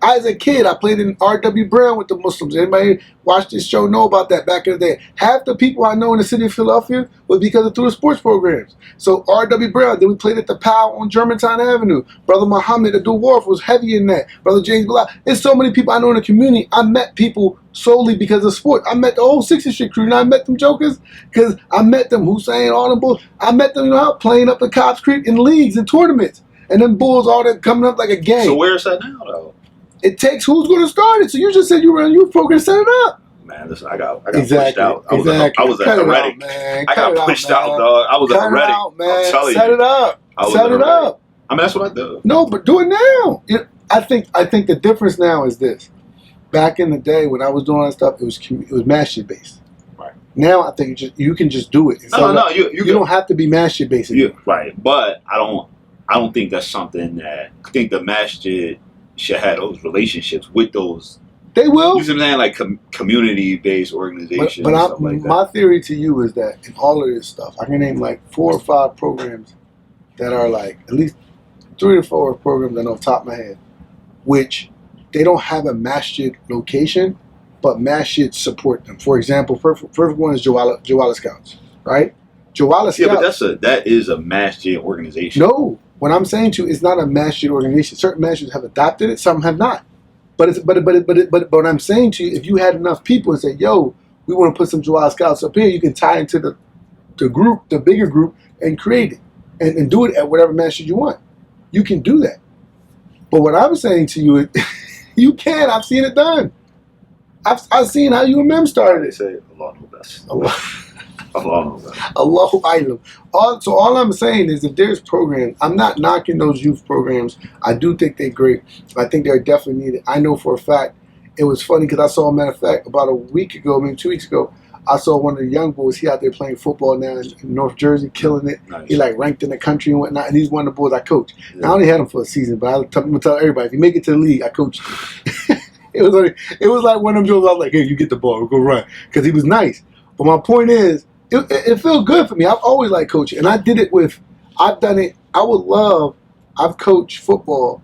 as a kid, I played in R.W. Brown with the Muslims. Anybody watch this show know about that back in the day? Half the people I know in the city of Philadelphia was because through the sports programs. So R.W. Brown, then we played at the POW on Germantown Avenue. Brother Muhammad Abdul-Warf was heavy in that. Brother James Bilal. There's so many people I know in the community. I met people solely because of sport. I met the whole 60th Street crew, and I met them jokers because I met them Hussein, all them bulls. I met them, playing up the Cobbs Creek in leagues and tournaments. And them bulls all that coming up like a gang. So where is that now, though? It takes who's going to start it. So you just said you were on youth program, set it up. Man, listen, I got pushed out. I was at Heretic. I got pushed out, dog. I was at Heretic. I'm telling you. Set it up. Set it up. I mean, that's what I do. No, but do it now. I think the difference now is this. Back in the day when I was doing all that stuff, it was masjid based. Right. Now I think you can just do it. No, you don't have to be masjid based. Right, but I don't. I don't think that's something that I think the masjid should have those relationships with those. They will. You see what I'm saying? Like community-based organizations. But and stuff like my that. theory to you is that in all of this stuff, I can name like 4 or 5 programs that are like at least 3 or 4 programs that I know off the top of my head, which they don't have a masjid location, but masjid support them. For example, perfect one is Jawala Scouts, right? Jawala Scouts. Yeah, but that is a masjid organization. No, what I'm saying to you is not a masjid organization. Certain masjids have adopted it, some have not. But what I'm saying to you, if you had enough people and say, "Yo, we want to put some Jawala Scouts up here," you can tie into the group, the bigger group, and create it and do it at whatever masjid you want. You can do that. But what I'm saying to you is, you can. I've seen it done. I've seen how you and Mem started They it. say Allah knows best. Allah knows best. Allahu A'lam. All I'm saying is if there's programs, I'm not knocking those youth programs. I do think they're great. I think they're definitely needed. I know for a fact. It was funny because I saw, a matter of fact, about a week ago, maybe 2 weeks ago, I saw one of the young boys. He out there playing football now in North Jersey, killing it. Nice. He like ranked in the country and whatnot. And he's one of the boys I coach. Yeah. Now, I only had him for a season, but I'm gonna tell everybody, if you make it to the league, I coach you. It was like one of them jokes. I was like, "Here, you get the ball, we'll go run," because he was nice. But my point is, it felt good for me. I've always liked coaching, and I did it with. I've done it. I've coached football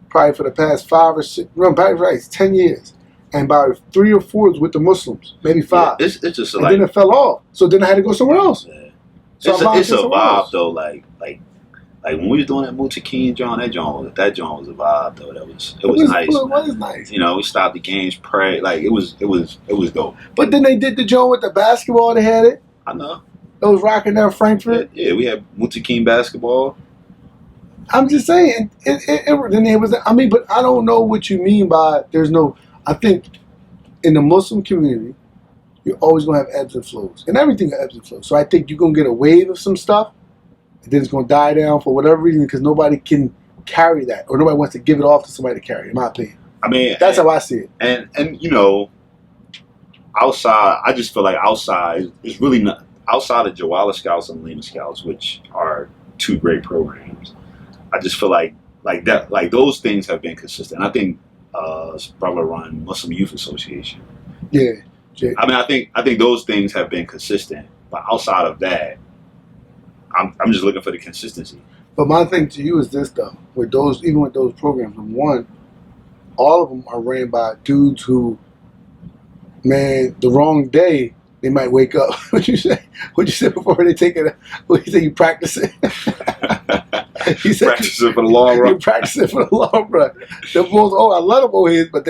probably for the past 5 or 6, probably 10 years, and about 3 or 4 was with the Muslims, maybe 5. Yeah, it's just and like then it fell off. So then I had to go somewhere else. yeah. So It's a vibe though. Like when we was doing that Mutakeen John, that John was a vibe though. It was nice. It was nice. You know, we stopped the games, pray. Like it was dope. But then they did the joint with the basketball. They had it. I know. It was rocking down Frankfurt. Yeah, we had Mutakeen basketball. I'm just saying, then it was. I mean, but I don't know what you mean by there's no. I think in the Muslim community, you're always gonna have ebbs and flows, and everything ebbs and flows. So I think you're gonna get a wave of some stuff, and then it's gonna die down for whatever reason because nobody can carry that, or nobody wants to give it off to somebody to carry. In my opinion, I mean, that's how I see it. And you know, outside, I just feel like outside is really not outside of Jawala Scouts and Lima Scouts, which are 2 great programs. I just feel like that, like those things have been consistent. I think Brother run Muslim Youth Association. Yeah. I mean, I think those things have been consistent, but outside of that, I'm just looking for the consistency. But my thing to you is this though, even with those programs, one, all of them are ran by dudes who, man, the wrong day they might wake up. What you say before they take it? What you say? You practice it. You said Practice it for the long run. You practice it for the long run. The most, I love them old heads, but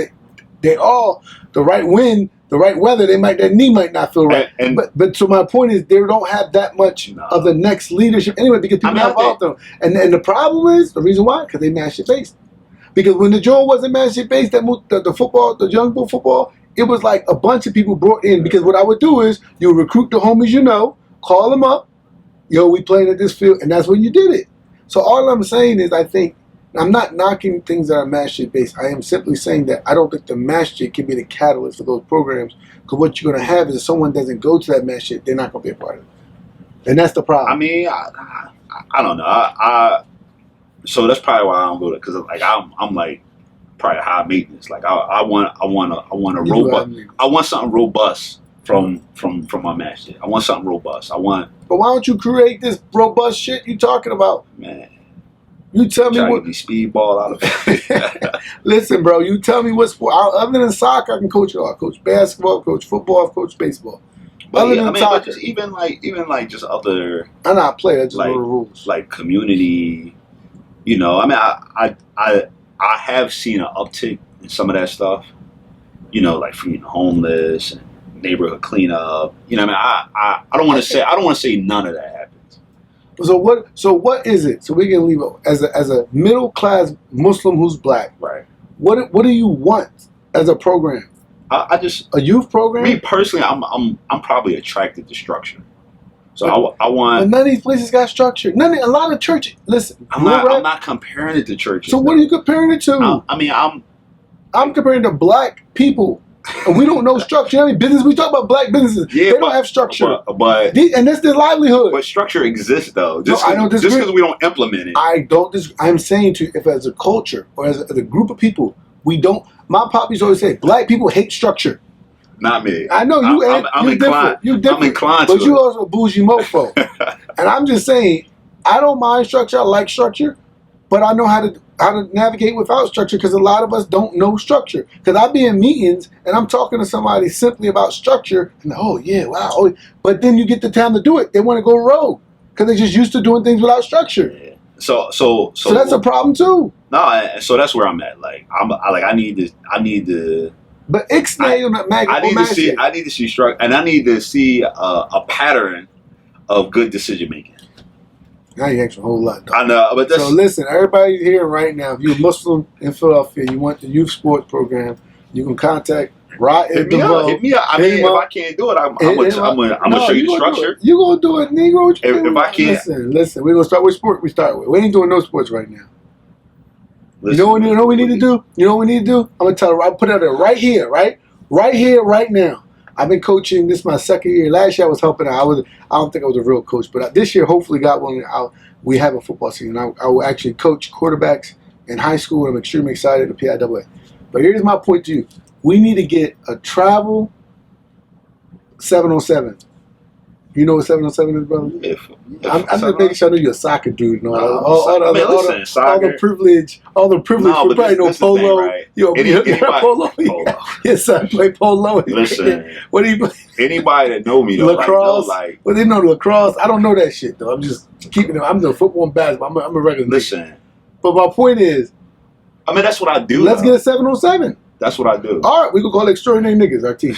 they all the right wind, the right weather. Their knee might not feel right. But so my point is, they don't have that much of the next leadership anyway because people have involved them. And the problem is the reason why because they mashed it based. Because when the joint wasn't mashed it based, the football, the young bull football, it was like a bunch of people brought in. Because what I would do is you would recruit the homies call them up, yo, we playing at this field, and that's when you did it. So all I'm saying is I think, I'm not knocking things that are masjid based. I am simply saying that I don't think the masjid can be the catalyst for those programs because what you're going to have is if someone doesn't go to that masjid, they're not going to be a part of it. And that's the problem. I mean, I don't know. So that's probably why I don't go to because like I'm like probably high maintenance. Like I want a robust. I want something robust from my masjid. I want something robust. But why don't you create this robust shit you talking about? Man, you tell me what the speedball out of it. Listen, bro, you tell me what sport. Other than soccer, I can coach it all. I coach basketball, I coach football, I coach baseball. But just even like just other. I know I play. That's just like, the rules. Like community, you know. I mean, I have seen an uptick in some of that stuff. You know, like feeding the homeless and neighborhood cleanup. You know, I mean, I don't want to say none of that happens. So what is it? So we can leave it as a middle class Muslim who's black. Right. What do you want as a program? I just a youth program. Me personally, I'm probably attracted to structure. So I want. But none of these places got structure. A lot of churches. Listen, I'm not comparing it to churches. So what are you comparing it to? I mean, I'm comparing to black people And we don't know structure. You know, business. We talk about black businesses. Yeah, they don't have structure. But and that's their livelihood. But structure exists though. I don't disagree. Just because we don't implement it. I don't disagree. I'm saying to you, if as a culture or as a group of people, we don't. My poppies always say, black people hate structure. Not me. I know you. I'm inclined. You're different. I'm inclined but to you it. also a bougie mofo. And I'm just saying, I don't mind structure. I like structure, but I know how to navigate without structure because a lot of us don't know structure. Because I be in meetings and I'm talking to somebody simply about structure, and oh yeah, wow. Oh, but then you get the time to do it, they want to go rogue because they're just used to doing things without structure. Yeah. So that's a problem too. No, so that's where I'm at. Like I need to. But Ixnay on that I need to see structure, and I need to see a pattern of good decision making. Now you ask a whole lot, dog. I know, but that's, so listen, everybody here right now, if you're Muslim in Philadelphia, you want the youth sports program, you can contact Rod. Hit me up. I mean, if I can't do it, I'm gonna show you the structure. You gonna do it, Negro? If I can't, listen, we're gonna start with sport. We start with. We ain't doing no sports right now. Listen, you know what we need to do? You know what we need to do? I'm gonna tell her. I'll put it there right here, right here, right now. I've been coaching. This is my second year. Last year I was helping out. I don't think I was a real coach, but this year hopefully got one. We have a football season. I will actually coach quarterbacks in high school, and I'm extremely excited to PIAA. But here's my point to you: we need to get a travel 707. You know what 707 is, brother? Yeah, I'm just making sure I know you're a soccer dude. No, all the privilege. No, we probably know polo. Right. You polo. Yes, I play polo. Listen, what do you play? Anybody that know me, though, lacrosse. Well, they know lacrosse. I don't know that shit though. I'm just keeping it. I'm doing football and basketball. I'm a regular. Listen, nigga. But my point is, I mean, that's what I do. Let's get a 707. That's what I do. All right, we can call it Extraordinary Niggas, our team.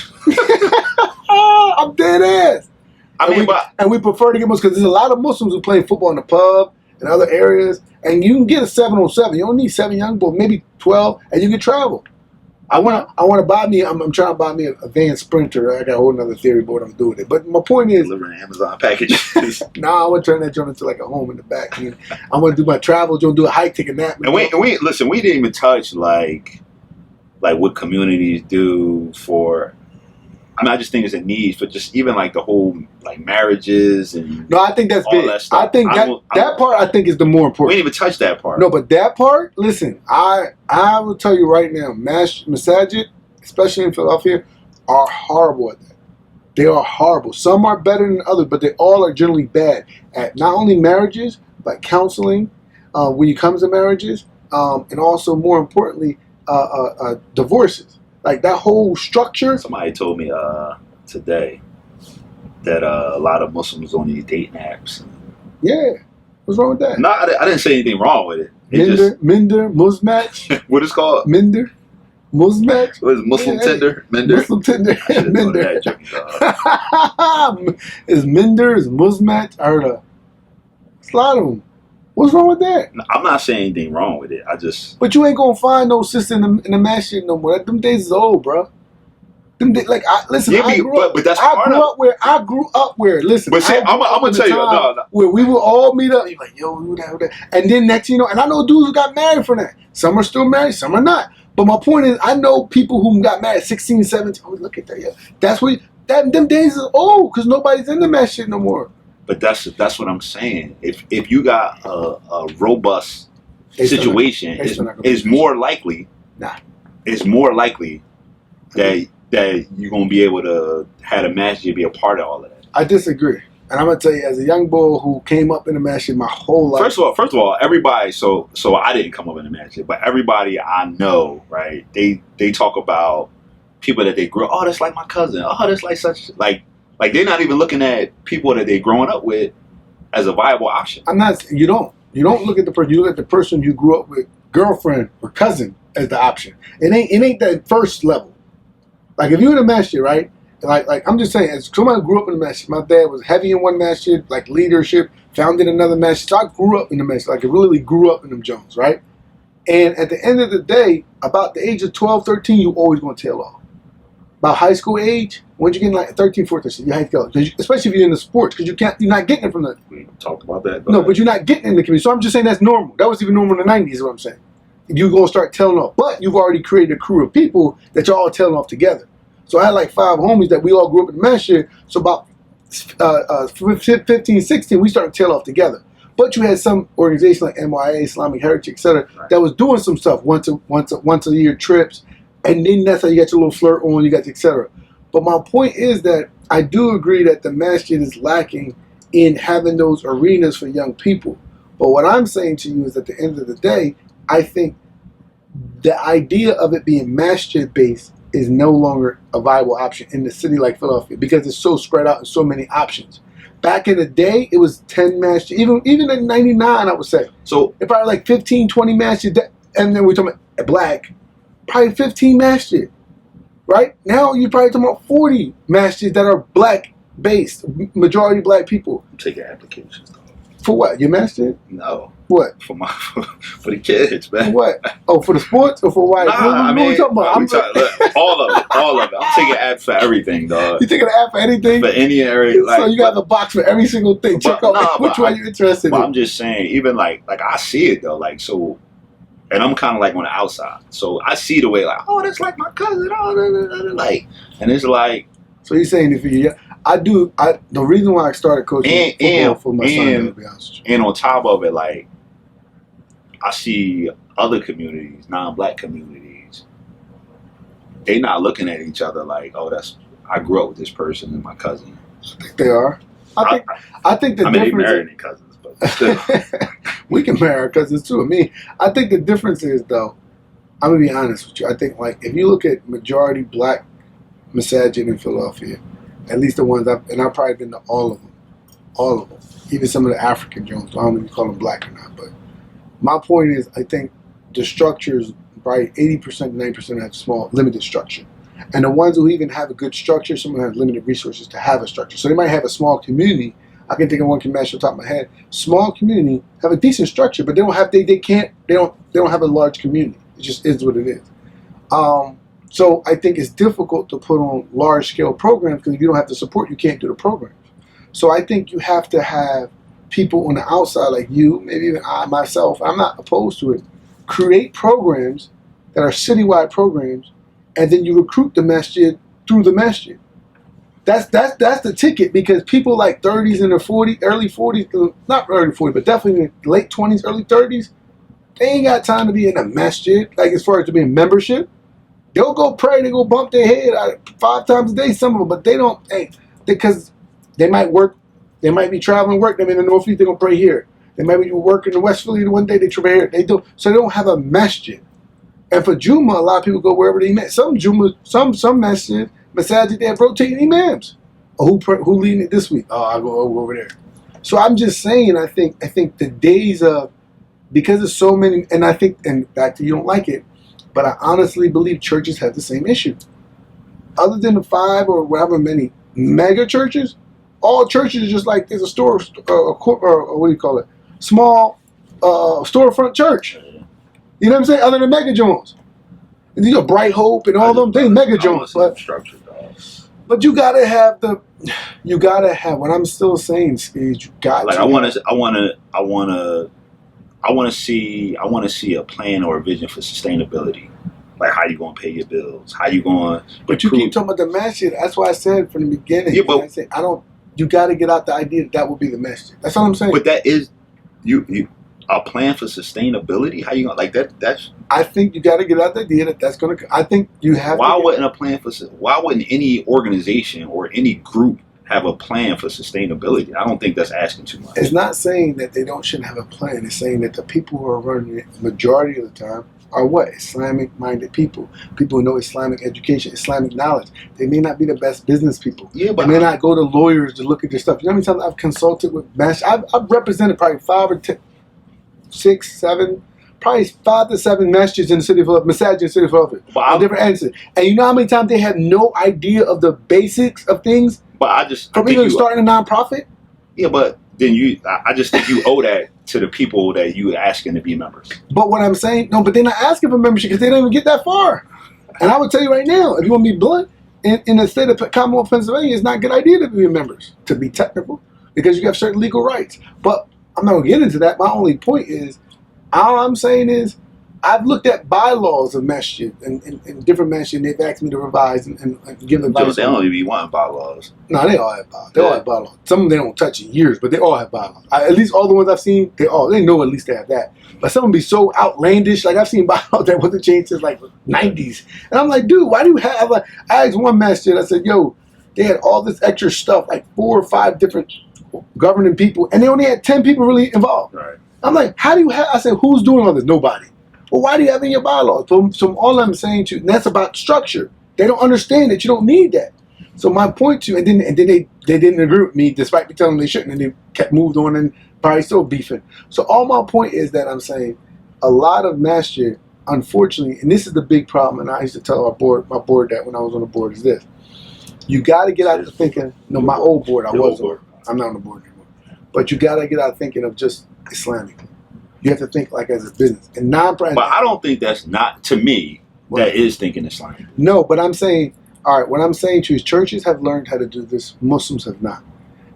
I'm dead ass. We prefer to get Muslims because there's a lot of Muslims who play football in the pub and other areas, and you can get a 707. You don't need 7 young boys, maybe 12, and you can travel. I want to buy me. I'm trying to buy me a van Sprinter. I got a whole other theory about what I'm doing it. But my point is, delivering Amazon packages. I want to turn that joint into like a home in the back. I want to do my travel. Do a hike, take a nap. And we listen. We didn't even touch like what communities do for. I mean, I just think it's a need for just even like the whole like marriages and no, I think that's big. That stuff. I think that part I think is the more important. We didn't even touch that part. No, but that part, listen, I will tell you right now, masajid, especially in Philadelphia, are horrible at that. They are horrible. Some are better than others, but they all are generally bad at not only marriages but counseling when it comes to marriages, and also more importantly, divorces. Like that whole structure. Somebody told me today that a lot of Muslims don't use dating apps. Yeah, what's wrong with that? No, I didn't say anything wrong with it. Minder, Muzmatch. What is it called? Minder, Muzmatch. What is it, Muslim Tinder? Minder. Muslim Tinder. Minder. Is Minder? Is Muzmatch? I heard a lot of them. What's wrong with that? I'm not saying anything wrong with it. But you ain't gonna find no sister in the masjid no more. Them days is old, bro. Listen. Yeah, but that's part of it. I grew up where. Listen, but see, I'm gonna tell you, no. Where we would all meet up. You're like, yo, who that? And then next, and I know dudes who got married for that. Some are still married, some are not. But my point is, I know people who got married 16, 17. Oh, look at that. Yeah, that's what. Them days is old because nobody's in the masjid no more. But that's what I'm saying. If you got a robust situation, it's more likely. It's more likely that you're gonna be able to have a masjid be a part of all of that. I disagree, and I'm gonna tell you, as a young boy who came up in the masjid my whole life. First of all, everybody. So I didn't come up in the masjid, but everybody I know, right? They talk about people that they grew. Oh, that's like my cousin. Oh, that's like such like. Like they're not even looking at people that they're growing up with as a viable option. You don't look at the person. You look at the person you grew up with, girlfriend or cousin, as the option. It ain't that first level. Like if you're in a masjid, right? Like I'm just saying, as somebody who grew up in the masjid, my dad was heavy in one masjid, like leadership, founded another masjid. So I grew up in the masjid, like I really grew up in them Jones, right? And at the end of the day, about the age of 12, 13, you always going to tail off. About high school age, once you get like 13, 14, you have to go. Especially if you're in the sports, because you're not getting it from the. We talked about that. No, but you're not getting in the community. So I'm just saying that's normal. That was even normal in the 90s, is what I'm saying. You're going to start tailing off. But you've already created a crew of people that you're all tailing off together. So I had like 5 homies that we all grew up in the masjid. So about 15, 16, we started to tail off together. But you had some organizations like MYA, Islamic Heritage, etc., that was doing some stuff once a year trips, and then that's how you got your little flirt on, you got etc. But my point is that I do agree that the masjid is lacking in having those arenas for young people. But what I'm saying to you is, at the end of the day, I think the idea of it being masjid based is no longer a viable option in a city like Philadelphia, because it's so spread out and so many options. Back in the day, it was 10 masjid. Even in 99, I would say. So it probably like 15, 20 masjid. And then we're talking about black, probably 15 masjid. Right? Now you're probably talking about 40 masjids that are black based, majority black people. I'm taking applications though. For what? Your masjid? No. What? For the kids, man. For what? Oh, for the sports or for white? Nah, what we talking about? Look, all of it. I'm taking ads for everything, dog. You taking an app for anything? For any area. So you got the box for every single thing. Check out which one you're interested in. I'm just saying, even like I see it though, like so. And I'm kind of like on the outside, so I see the way, like, oh, that's like my cousin, like, and it's like. So you're saying if you, the reason why I started coaching football for my son, to be honest with you. And on top of it, like, I see other communities, non-black communities, they not looking at each other like, oh, I grew up with this person and my cousin. I think they are. I think the difference. They married their cousins, but still. We can marry our cousins too. I think the difference is, though, I'm going to be honest with you. I think, like, if you look at majority black masajid in Philadelphia, at least the ones I've probably been to all of them, even some of the African Jones. I don't know if you call them black or not, but my point is, I think the structures, probably 80% to 90% have small, limited structure. And the ones who even have a good structure, some of them have limited resources to have a structure. So they might have a small community. I can think of one community off the top of my head. Small community have a decent structure, but they don't have a large community. It just is what it is. So I think it's difficult to put on large scale programs, because if you don't have the support, you can't do the programs. So I think you have to have people on the outside like you, maybe even I myself. I'm not opposed to it. Create programs that are citywide programs, and then you recruit the masjid through the masjid. That's the ticket, because people like 30s and their 40s, early 40s, not early 40s, but definitely in the late 20s, early 30s, they ain't got time to be in a masjid, like as far as to be in membership. They'll go pray, they go bump their head 5 times a day, some of them, but they don't, because they might work, they might be traveling work, them in the Northeast, they're going to pray here. They might be working in West Philly one day, they pray here. They do, so they don't have a masjid. And for Juma, a lot of people go wherever they met. Some Juma, some masjid, masajid, they have rotating imams. Oh, who leading it this week? Oh, I'll go over there. So I'm just saying, I think the days of, because there's so many, and I think, and back to you don't like it, but I honestly believe churches have the same issue. Other than the 5 or whatever many mega churches, all churches are just like, there's a store, or what do you call it? Small storefront church. You know what I'm saying? Other than mega joints. And you got Bright Hope and all them, they mega joints. But you gotta have what I'm still saying is, you got like, I want to see a plan or a vision for sustainability. Like, how you gonna pay your bills? How you going? But you keep talking about the masjid. That's why I said from the beginning. Yeah, but I said you got to get out the idea that will be the masjid. That's all I'm saying. But that is you a plan for sustainability. How you gonna like that? That's. I think you got to get out the idea that's gonna. I think you have. Why wouldn't any organization or any group have a plan for sustainability? I don't think that's asking too much. It's not saying that they shouldn't have a plan. It's saying that the people who are running it, the majority of the time, are what? Islamic-minded people. People who know Islamic education, Islamic knowledge. They may not be the best business people. Yeah, but they may not go to lawyers to look at their stuff. You know how many times I've consulted with masjid? I've represented probably 5 or 10, 6, 7, probably 5 to 7 masjids in the city of Philadelphia, masajid in the city of Philadelphia, on different answers. And you know how many times they have no idea of the basics of things? But from even starting a nonprofit? Yeah, but then I just think you owe that to the people that you asking to be members. But what I'm saying, no, but they're not asking for membership because they don't even get that far. And I would tell you right now, if you want to be blunt, in the state of Commonwealth, Pennsylvania, it's not a good idea to be members, to be technical, because you have certain legal rights. But I'm not going to get into that. My only point is, all I'm saying is, I've looked at bylaws of masjid and different masjid, and they've asked me to revise and give advice. They don't even be wanting bylaws. No, they all have bylaws. They all have bylaws. Some of them they don't touch in years, but they all have bylaws. At least all the ones I've seen, they know at least they have that. But some of them be so outlandish. Like I've seen bylaws that wasn't changed since like 90s, and I'm like, dude, why do you have? Like, I asked one masjid, I said, yo, they had all this extra stuff, like 4 or 5 different governing people, and they only had 10 people really involved. Right. I'm like, how do you have? I said, who's doing all this? Nobody. Well, why do you have in your bylaws? So all I'm saying to you, and that's about structure. They don't understand that you don't need that. So my point to you, and then they didn't agree with me, despite me telling them they shouldn't, and they kept moved on and probably still beefing. So all my point is that I'm saying a lot of masjid, unfortunately, and this is the big problem, and I used to tell my board that when I was on the board is this. You got to get out of thinking, my old board, I'm not on the board anymore. But you got to get out of thinking of just Islamic. You have to think like as a business. And non-brand. But I don't think that's not, to me, that is thinking Islamic. No, but I'm saying, all right, what I'm saying to you is churches have learned how to do this. Muslims have not.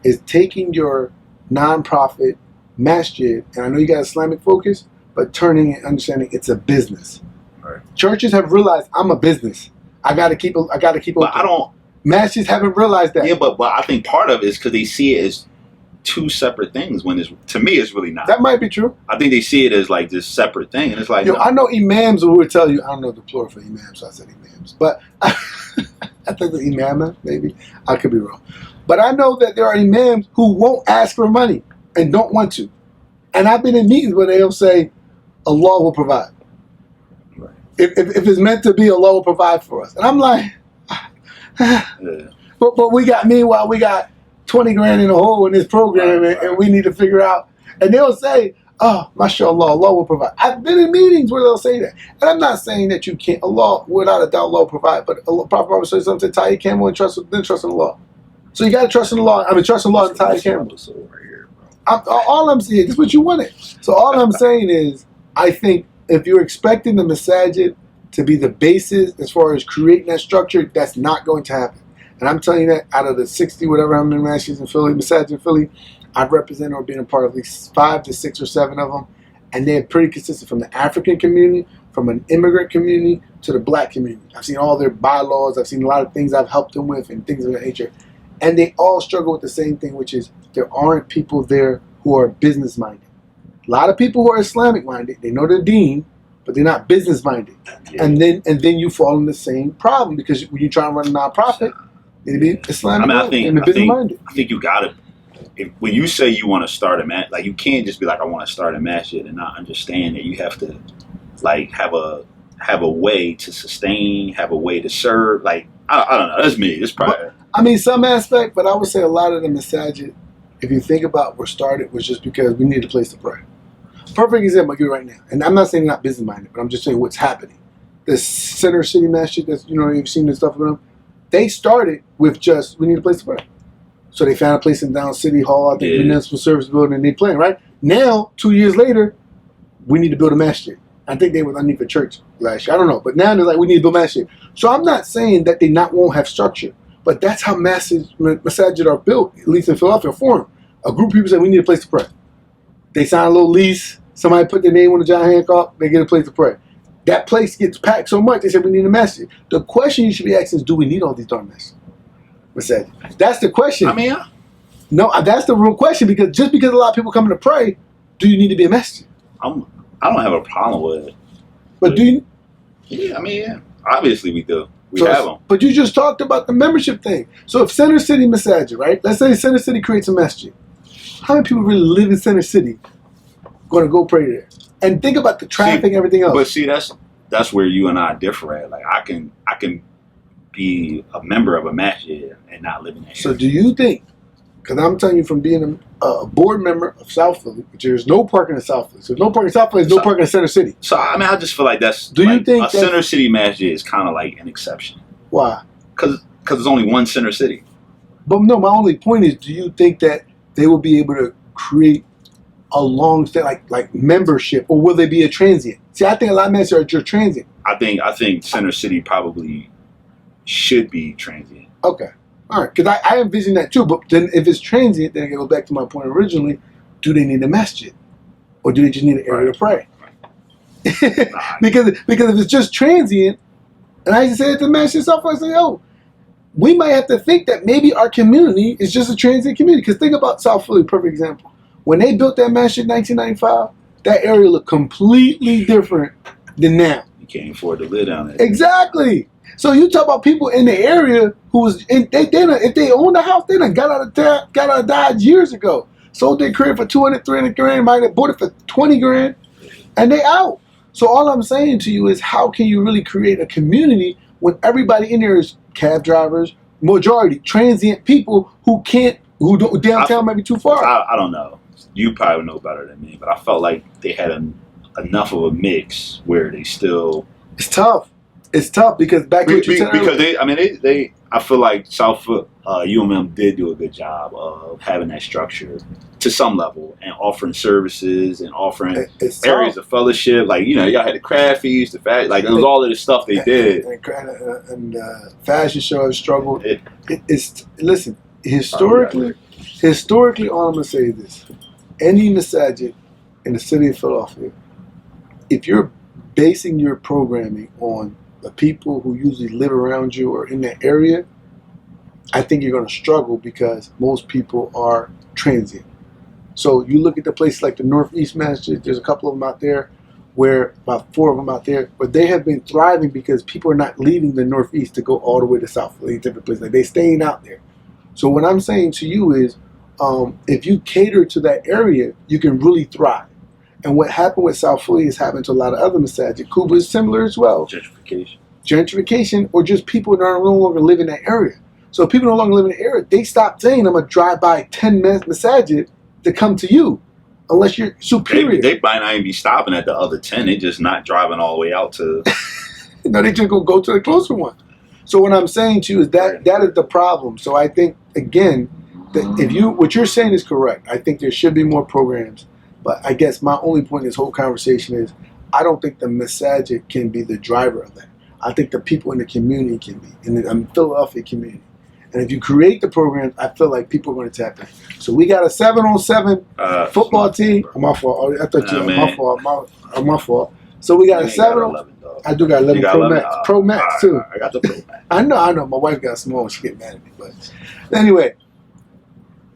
Is taking your non-profit masjid, and I know you got Islamic focus, but turning it, understanding it's a business. Right. Churches have realized I'm a business. I got to keep But open. I don't. Masjids haven't realized that. Yeah, but I think part of it is because they see it as 2 separate things. When to me, it's really not. That might be true. I think they see it as like this separate thing, and it's like, Yo, no. I know imams who would tell you, I don't know the plural for imams, so I said imams. But I think the imam, maybe. I could be wrong. But I know that there are imams who won't ask for money and don't want to. And I've been in meetings where they'll say, Allah will provide. Right. If it's meant to be, Allah will provide for us. And I'm like, Yeah. but meanwhile, we got 20 grand in the hole in this program, and we need to figure out. And they'll say, oh, mashallah, Allah will provide. I've been in meetings where they'll say that. And I'm not saying that you can't, Allah, without a doubt, Allah will provide. But Prophet Muhammad said something, tie your camel and trust in Allah. So you got to trust in Allah. Trust in Allah and tie your camel. All I'm saying, this is what you wanted. So all I'm saying is, I think if you're expecting the masajid to be the basis as far as creating that structure, that's not going to happen. And I'm telling you that out of the 60, whatever how many masjids in Philly, masajid in Philly, I've represented or been a part of at least 5 to 6 or 7 of them. And they're pretty consistent from the African community, from an immigrant community to the black community. I've seen all their bylaws. I've seen a lot of things I've helped them with and things of that nature. And they all struggle with the same thing, which is there aren't people there who are business-minded. A lot of people who are Islamic-minded, they know the deen, but they're not business-minded. Yeah. And then you fall in the same problem because when you try to run a nonprofit, it'd be Islamic and business-minded. I think you gotta. When you say you want to start a match, like you can't just be like, I want to start a masjid and not understand that you have to, like, have a way to sustain, have a way to serve. Like I don't know. That's me. It's probably. Some aspect, but I would say a lot of the masajid, if you think about where started, was just because we needed a place to pray. Perfect example I give you right now, and I'm not saying not business minded, but I'm just saying what's happening. This Center City Masjid, that's you've seen this stuff with them. They started with just we need a place to pray, so they found a place in down City Hall, I think Municipal Service Building, and they playing right now. 2 years later, we need to build a masjid. I think they were underneath a church last year. I don't know, but now they're like we need to build a masjid. So I'm not saying that they won't have structure, but that's how masajid are built, at least in Philadelphia, form. A group of people say we need a place to pray. They sign a little lease. Somebody put their name on the John Hancock. They get a place to pray. That place gets packed so much, they say we need a masjid. The question you should be asking is, do we need all these darn masjid? That's the question. No, that's the real question, because just because a lot of people coming to pray, do you need to be a masjid? I don't have a problem with it. But do you? Yeah, obviously we do. We have them. But you just talked about the membership thing. So if Center City Masajid, right? Let's say Center City creates a masjid. How many people really live in Center City going to go pray there? And think about the traffic and everything else. But see, that's where you and I differ at. Like I can be a member of a masjid and not live in that. So do you think, because I'm telling you from being a board member of South Philly, which there's no parking in South Philly. So there's no parking in South Philly, there's no parking in Center City. So I just feel like that's. Do you think a Center City masjid is kind of like an exception? Why? Because there's only one Center City. But no, my only point is, do you think that they will be able to create a long stay, like membership, or will they be a transient? See, I think a lot of masjids are transient. I think Center City probably should be transient. Okay. All right, because I envision that too. But then if it's transient, then I go back to my point originally. Do they need a masjid? Or do they just need an area to pray? because if it's just transient, and I used to say it to Manchester South, I say, yo, we might have to think that maybe our community is just a transient community. Because think about South Philly, perfect example. When they built that mansion in 1995, that area looked completely different than now. You can't afford to live down there. Exactly. So you talk about people in the area who was if they owned a house, they done got out of Dodge years ago. Sold their crib for 200, 300 grand, might have bought it for 20 grand, and they out. So all I'm saying to you is, how can you really create a community when everybody in there is cab drivers, majority transient people who downtown might be too far. I don't know. You probably know better than me, but I felt like they had enough of a mix where they still. It's tough. It's tough because back to what you said because they I feel like South UMM did do a good job of having that structure to some level and offering services and offering areas of fellowship. Like, y'all had the craft feast, the fact, like it was all of the stuff they did. And fashion show has struggled. Listen, historically, all I'm gonna say is this: any masajid in the city of Philadelphia, if you're basing your programming on the people who usually live around you or in that area, I think you're going to struggle because most people are transient. So you look at the places like the Northeast Masjid, there's a couple of them out there, about 4 of them out there, but they have been thriving because people are not leaving the Northeast to go all the way to South Philly, different places. Like, they're staying out there. So what I'm saying to you is, if you cater to that area, you can really thrive. And what happened with South Philly has happened to a lot of other masajid. Kuba is similar as well. Gentrification, or just people that are no longer live in that area. So if people no longer live in the area, they stop saying, I'm going to drive by 10 masajid to come to you, unless you're superior. They might not even be stopping at the other 10. They're just not driving all the way out to... No, they just go to the closer one. So what I'm saying to you is that is the problem. So I think, again, that what you're saying is correct. I think there should be more programs. But I guess my only point in this whole conversation is, I don't think the masajid can be the driver of that. I think the people in the community can be, in the Philadelphia community. And if you create the programs, I feel like people are going to tap in. So we got a 7-on-7 football team. My fault. Oh, I thought you were my fault. My fault. So we got a 7. I do got 11 Pro Max. Pro Max too. I got the Pro Max. I know. My wife got small. She get mad at me. But anyway.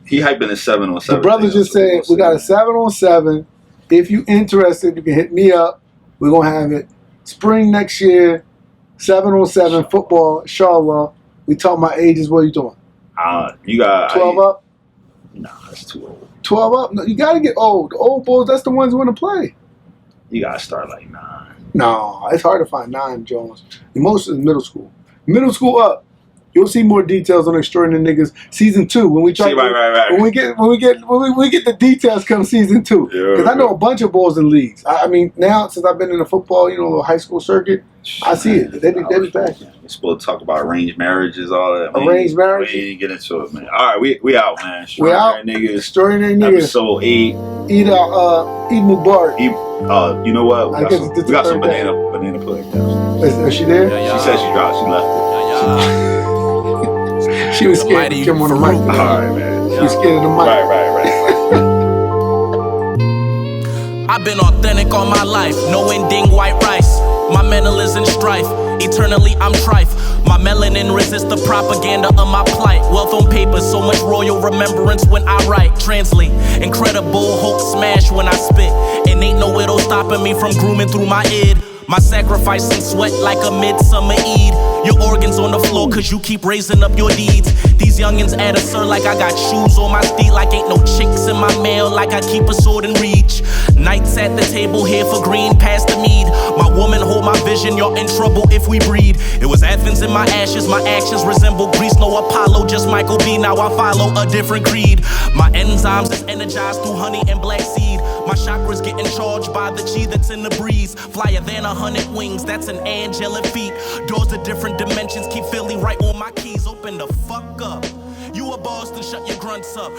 He hyping a 7-on-7. The brother just said, we got a 7-on-7. If you interested, you can hit me up. We're going to have it spring next year. 7-on-7 football, inshallah. We talking about ages. What are you doing? You got 12 up? Nah, that's too old. 12 up? No, you got to get old. The old boys, that's the ones who want to play. You got to start like 9. No, it's hard to find 9, Jones. The most is middle school. Middle school up. You'll see more details on Extraordinary Niggas season 2 when we try. Right. When we get the details come season 2. Because I know a bunch of balls in leagues. I mean, now since I've been in the football, little high school circuit, I see it. They be back. We're supposed to talk about arranged marriages, all that. Arranged marriages. We didn't get into it, man. All right, we out, man. We out. Extraordinary Niggas. Episode 8. Eid Mubarak. You know what? We got some banana pudding. Is she there? She said she dropped. She left it. She was scared to come on the mic. All right, man. She was scared of the mic. Right. I've been authentic all my life, no ending white rice. My mental is in strife, eternally I'm trife. My melanin resists the propaganda of my plight. Wealth on paper, so much royal remembrance when I write. Translate, incredible hope smash when I spit. And ain't no widow stopping me from grooming through my id. My sacrifice and sweat like a midsummer Eid. Your organs on the floor cause you keep raising up your deeds. These youngins add a sir like I got shoes on my feet. Like ain't no chicks in my mail, like I keep a sword in reach. Nights at the table here for green past the mead. My woman hold my vision, you're in trouble if we breed. It was Athens in my ashes, my actions resemble Greece. No Apollo, just Michael B, now I follow a different creed. My enzymes is energized through honey and black seed. My chakras getting charged by the chi that's in the breeze. Flyer than 100 wings, that's an angelic feat. Doors to different dimensions, keep feeling right on my keys. Open the fuck up. You a Boston, shut your grunts up.